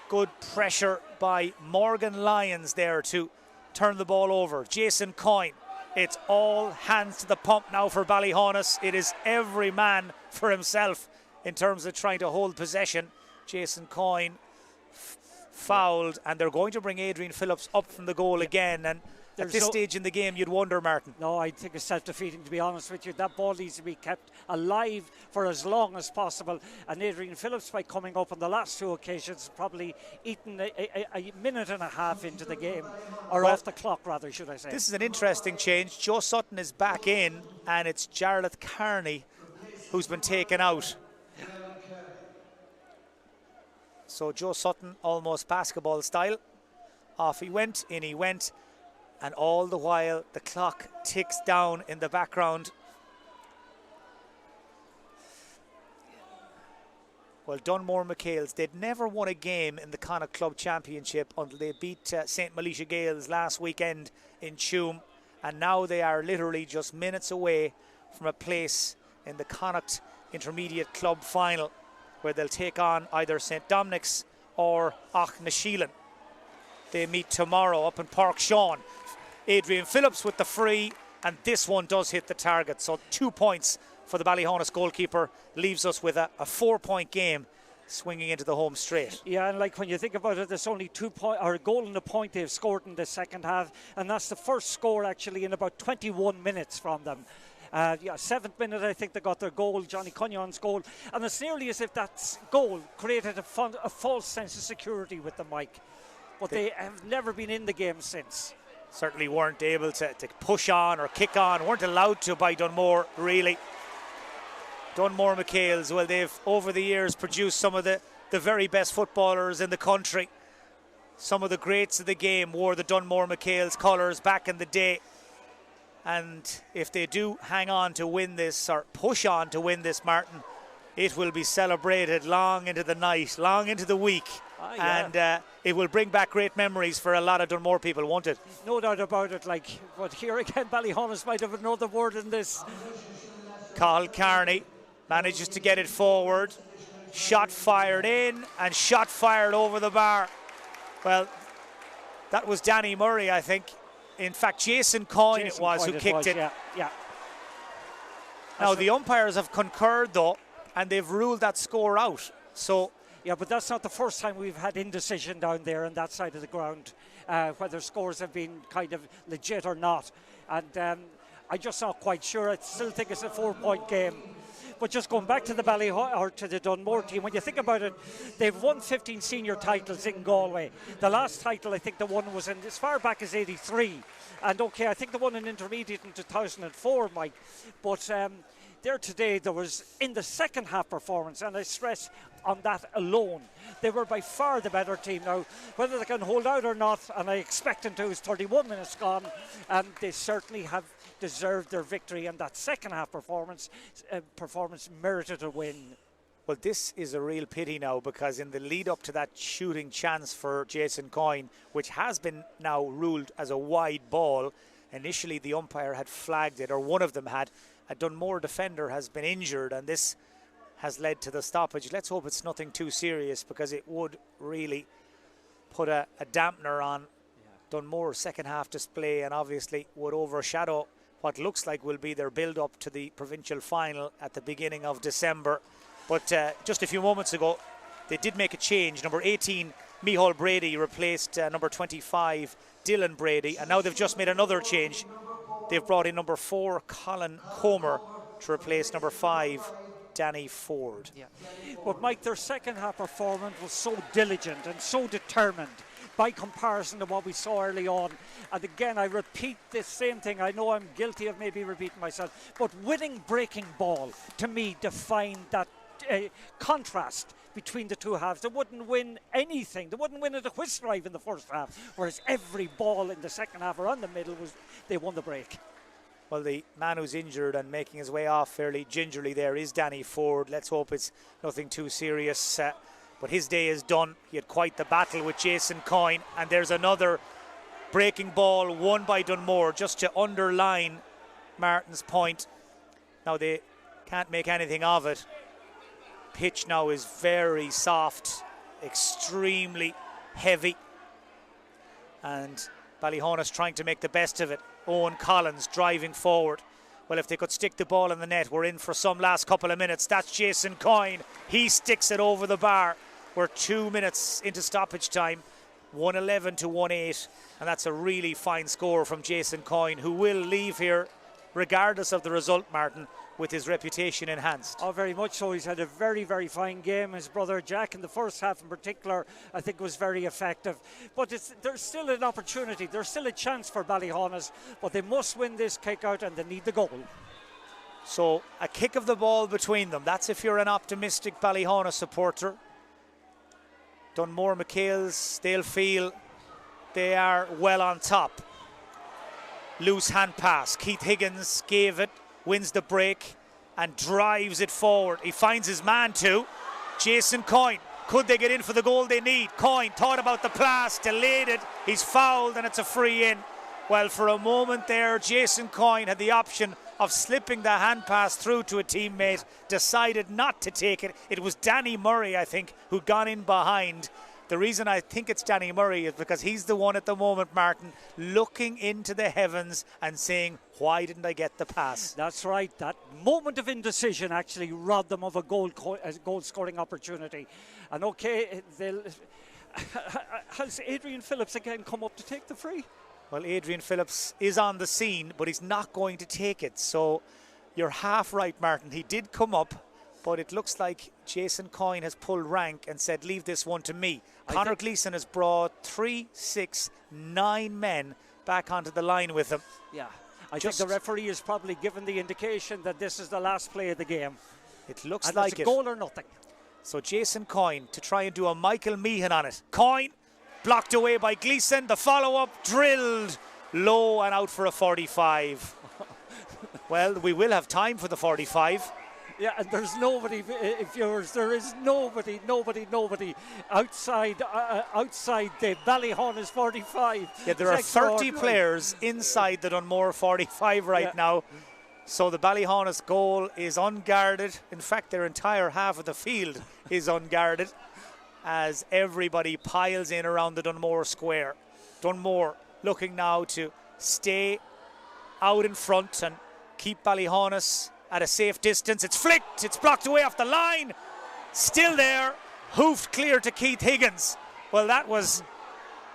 Good pressure by Morgan Lyons there to turn the ball over. Jason Coyne. It's all hands to the pump now for Ballyhaunis. It is every man for himself in terms of trying to hold possession. Jason Coyne fouled, and they're going to bring Adrian Phillips up from the goal again. And at this stage in the game, you'd wonder, Martin. No, I think it's self-defeating, to be honest with you. That ball needs to be kept alive for as long as possible. And Adrian Phillips, by coming up on the last two occasions, probably eaten a minute and a half into the game, or off the clock, rather, should I say. This is an interesting change. Joe Sutton is back in, and it's Jarlath Carney who's been taken out. So Joe Sutton, almost basketball style. Off he went, in he went. And all the while, the clock ticks down in the background. Well, Dunmore MacHales, they'd never won a game in the Connacht Club Championship until they beat St. Militia Gales last weekend in Tuam. And now they are literally just minutes away from a place in the Connacht Intermediate Club final, where they'll take on either St. Dominic's or Auchnacheelan. They meet tomorrow up in Park Sean. Adrian Phillips with the free, and this one does hit the target. So 2 points for the Ballyhaunis goalkeeper, leaves us with a 4-point game swinging into the home straight. Yeah, and like when you think about it, there's only 2 points, or a goal and a point they've scored in the second half, and that's the first score actually in about 21 minutes from them. 7th minute I think they got their goal, Johnny Cunyon's goal, and it's nearly as if that goal created a false sense of security with them, Mike. But they have never been in the game since. Certainly weren't able to push on or kick on, weren't allowed to by Dunmore, really. Dunmore MacHales, well, they've over the years produced some of the very best footballers in the country. Some of the greats of the game wore the Dunmore MacHales colours back in the day. And if they do hang on to win this, or push on to win this, Martin, it will be celebrated long into the night, long into the week. And it will bring back great memories for a lot of Dunmore people, won't it? No doubt about it. But here again, Ballyhaunis might have another word in this. Cathal Carney manages to get it forward. Shot fired in and shot fired over the bar. Well, that was Danny Murray, I think. In fact, Jason Coyne it was who kicked it. Yeah. Now, the umpires have concurred, though, and they've ruled that score out. So. Yeah, but that's not the first time we've had indecision down there on that side of the ground, whether scores have been kind of legit or not. And I'm just not quite sure. I still think it's a 4-point game. But just going back to the to the Dunmore team, when you think about it, they've won 15 senior titles in Galway. The last title, I think the one was in as far back as 83. And okay, I think the one in intermediate in 2004, Mike. But there today, there was in the second half performance, and I stress on that alone, they were by far the better team. Now, whether they can hold out or not, and I expect them to, is 31 minutes gone, and they certainly have deserved their victory, and that second half performance merited a win. Well, this is a real pity now, because in the lead up to that shooting chance for Jason Coyne, which has been now ruled as a wide ball, initially the umpire had flagged it, or one of them had. A Dunmore defender has been injured, and this has led to the stoppage. Let's hope it's nothing too serious, because it would really put a dampener on Dunmore's second half display, and obviously would overshadow what looks like will be their build up to the provincial final at the beginning of December. But just a few moments ago, they did make a change. Number 18, Micheál Brady, replaced number 25, Dylan Brady, and now they've just made another change. They've brought in number 4, Colin Comer, to replace number 5, Danny Ford. Yeah. But Mike, their second half performance was so diligent and so determined by comparison to what we saw early on. And again, I repeat the same thing. I know I'm guilty of maybe repeating myself, but winning breaking ball, to me, defined that contrast between the two halves. They wouldn't win anything. They wouldn't win at a whist drive in the first half, whereas every ball in the second half or on the middle they won the break. Well, the man who's injured and making his way off fairly gingerly there is Danny Ford. Let's hope it's nothing too serious. But his day is done. He had quite the battle with Jason Coyne, and there's another breaking ball won by Dunmore, just to underline Martin's point. Now they can't make anything of it. Pitch now is very soft, extremely heavy, and Ballyhaunis trying to make the best of it. Owen Collins driving forward, Well, if they could stick the ball in the net, we're in for some last couple of minutes. That's Jason Coyne. He sticks it over the bar. We're 2 minutes into stoppage time. 111 to 1-8. And that's a really fine score from Jason Coyne, who will leave here, regardless of the result, Martin, with his reputation enhanced. Oh, very much so. He's had a very, very fine game. His brother Jack, in the first half in particular, I think was very effective. But there's still an opportunity. There's still a chance for Ballyhaunis, but they must win this kick-out and they need the goal. So a kick of the ball between them. That's if you're an optimistic Ballyhaunis supporter. Dunmore, MacHales, they'll feel they are well on top. Loose hand pass. Keith Higgins gave it, wins the break and drives it forward. He finds his man too. Jason Coyne. Could they get in for the goal they need? Coyne thought about the pass, delayed it. He's fouled and it's a free in. Well, for a moment there, Jason Coyne had the option of slipping the hand pass through to a teammate, decided not to take it. It was Danny Murray, I think, who'd gone in behind. The reason I think it's Danny Murray is because he's the one at the moment, Martin, looking into the heavens and saying, why didn't I get the pass? That's right. That moment of indecision actually robbed them of a goal scoring opportunity. And okay, has Adrian Phillips again come up to take the free? Well, Adrian Phillips is on the scene, but he's not going to take it. So you're half right, Martin. He did come up, but it looks like Jason Coyne has pulled rank and said, leave this one to me. Conor Gleeson has brought 3, 6, 9 men back onto the line with him. Yeah, I think the referee has probably given the indication that this is the last play of the game. It looks and like it's a goal or nothing. So Jason Coyne to try and do a Michael Meehan on it. Coyne blocked away by Gleeson. The follow-up drilled low and out for a 45. Well, we will have time for the 45. Yeah, and there's nobody, viewers, there is nobody outside the Ballyhaunis 45. Yeah, there are 30 players inside the Dunmore 45 right now. So the Ballyhaunis goal is unguarded. In fact, their entire half of the field is unguarded as everybody piles in around the Dunmore square. Dunmore looking now to stay out in front and keep Ballyhaunis at a safe distance. It's flicked, it's blocked away off the line. Still there, hoofed clear to Keith Higgins. Well, that was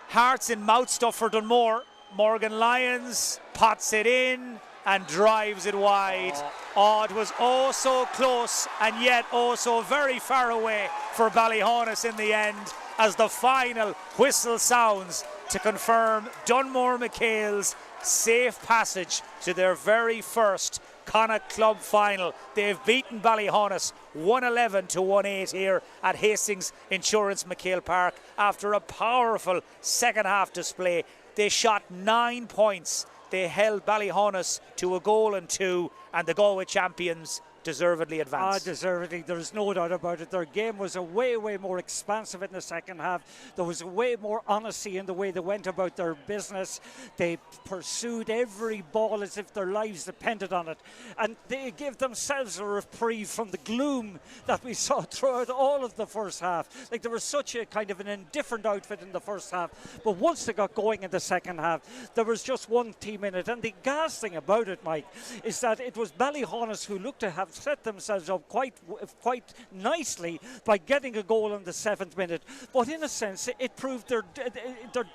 hearts in mouth stuff for Dunmore. Morgan Lyons pots it in and drives it wide. Oh, it was oh so close and yet oh so very far away for Ballyhaunis in the end as the final whistle sounds to confirm Dunmore MacHales' safe passage to their very first Connacht Club final. They've beaten Ballyhaunis 111 to 1-8 here at Hastings Insurance MacHale Park after a powerful second half display. They shot 9 points. They held Ballyhaunis to a goal and 2, and the Galway champions deservedly advanced. Deservedly, there's no doubt about it. Their game was a way more expansive in the second half. There was way more honesty in the way they went about their business. They pursued every ball as if their lives depended on it, and they gave themselves a reprieve from the gloom that we saw throughout all of the first half. Like, there was such a kind of an indifferent outfit in the first half, but once they got going in the second half, there was just one team in it. And the gas thing about it, Mike, is that it was Ballyhaunis who looked to have set themselves up quite nicely by getting a goal in the 7th minute, but in a sense it proved their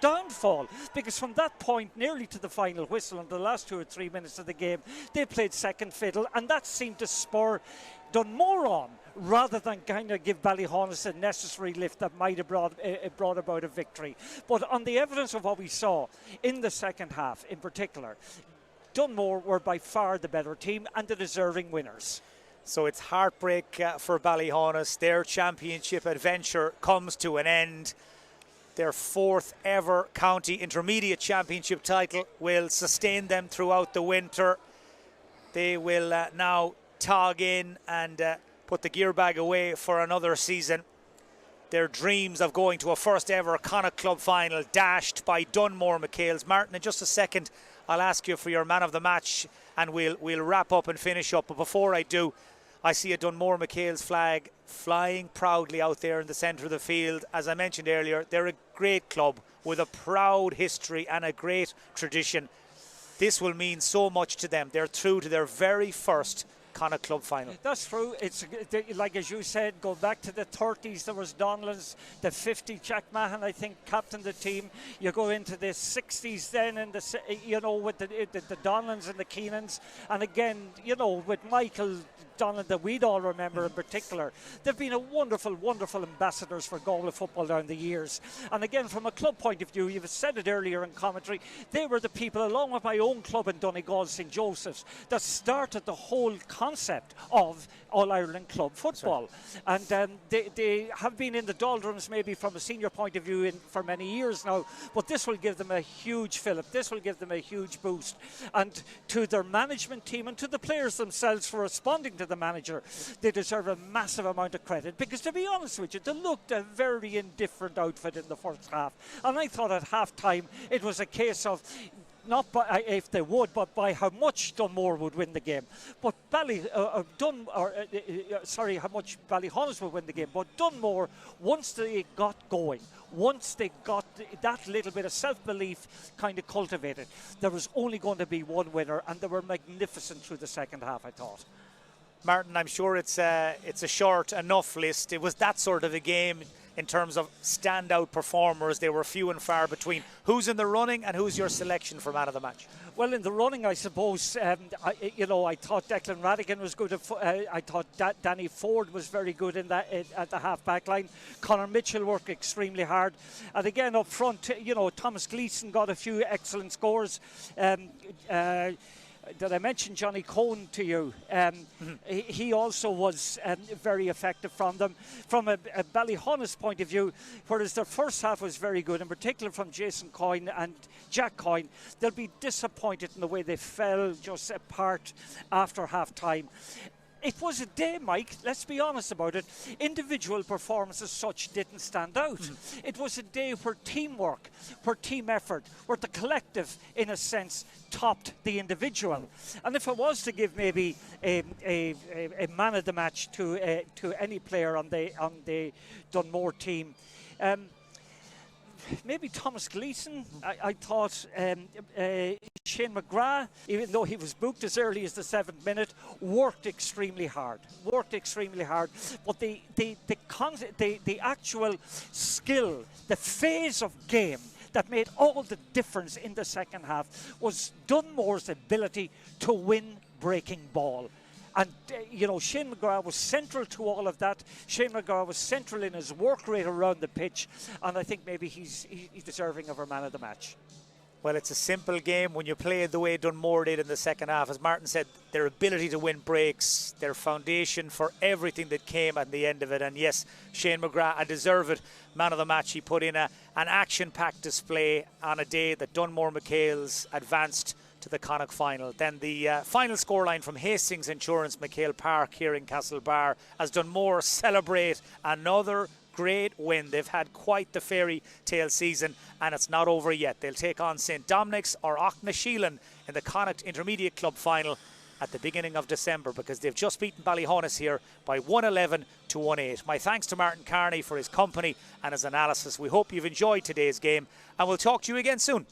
downfall, because from that point nearly to the final whistle in the last 2 or 3 minutes of the game, they played second fiddle, and that seemed to spur Dunmore on rather than kind of give Ballyhaunis a necessary lift that might have brought about a victory. But on the evidence of what we saw in the second half in particular, Dunmore were by far the better team and the deserving winners. So it's heartbreak for Ballyhaunis. Their championship adventure comes to an end. Their 4th ever county intermediate championship title will sustain them throughout the winter. They will now tog in and put the gear bag away for another season. Their dreams of going to a first ever Connacht Club final dashed by Dunmore MacHales. Martin, in just a second, I'll ask you for your man of the match and we'll wrap up and finish up. But before I do, I see a Dunmore MacHales flag flying proudly out there in the centre of the field. As I mentioned earlier, they're a great club with a proud history and a great tradition. this will mean so much to them. They're through to their very first Connacht club final. That's true. It's like, as you said, go back to the 30s, there was Donlands, the 50s, Jack Mahon, I think, captained the team. You go into the 60s then, and with the Donlands and the Keenans, and again, with Michael Donlan that we'd all remember in particular. They've been a wonderful, wonderful ambassadors for Galway football down the years. And again, from a club point of view, you've said it earlier in commentary, they were the people, along with my own club in Donegal, St. Joseph's, that started the whole concept of All-Ireland club football. Right. And they have been in the doldrums maybe from a senior point of view for many years now, but this will give them a huge fillip. This will give them a huge boost. And to their management team and to the players themselves for responding to the manager, they deserve a massive amount of credit, because to be honest with you, they looked a very indifferent outfit in the first half, and I thought at half time it was a case of not by if they would, but by how much Dunmore would win the game. But how much Ballyhaunis would win the game. But Dunmore, once they got going, once they got that little bit of self-belief kind of cultivated, there was only going to be one winner, and they were magnificent through the second half, I thought. Martin, I'm sure it's a short enough list. It was that sort of a game in terms of standout performers. They were few and far between. Who's in the running, and who's your selection for man of the match? Well, in the running, I suppose, I thought Declan Radigan was good. I thought Danny Ford was very good in that at the half-back line. Conor Mitchell worked extremely hard. And again, up front, Thomas Gleeson got a few excellent scores. Did I mention Johnny Cohn to you? He also was very effective from them. From a Ballyhaunis point of view, whereas their first half was very good, in particular from Jason Coyne and Jack Coyne, they'll be disappointed in the way they fell just apart after half-time. It was a day, Mike, let's be honest about it. Individual performances as such didn't stand out. It was a day where teamwork, where team effort, where the collective, in a sense, topped the individual. And if I was to give maybe a man of the match to any player on the Dunmore team, maybe Thomas Gleeson. I thought Shane McGrath, even though he was booked as early as the 7th minute, worked extremely hard. But the actual skill, the phase of game that made all the difference in the second half was Dunmore's ability to win breaking ball. And, Shane McGrath was central to all of that. Shane McGrath was central in his work rate around the pitch. And I think maybe he's deserving of our man of the match. Well, it's a simple game when you play it the way Dunmore did in the second half. As Martin said, their ability to win breaks, their foundation for everything that came at the end of it. And yes, Shane McGrath, a deserved man of the match. He put in an action-packed display on a day that Dunmore MacHales advanced to the Connacht final. Then the final scoreline from Hastings Insurance MacHale Park here in Castlebar as Dunmore celebrate another great win. They've had quite the fairy tale season, and it's not over yet. They'll take on St. Dominic's or Auchnasheelan in the Connacht Intermediate Club final at the beginning of December, because they've just beaten Ballyhaunis here by 111-18. My thanks to Martin Carney for his company and his analysis. We hope you've enjoyed today's game, and we'll talk to you again soon.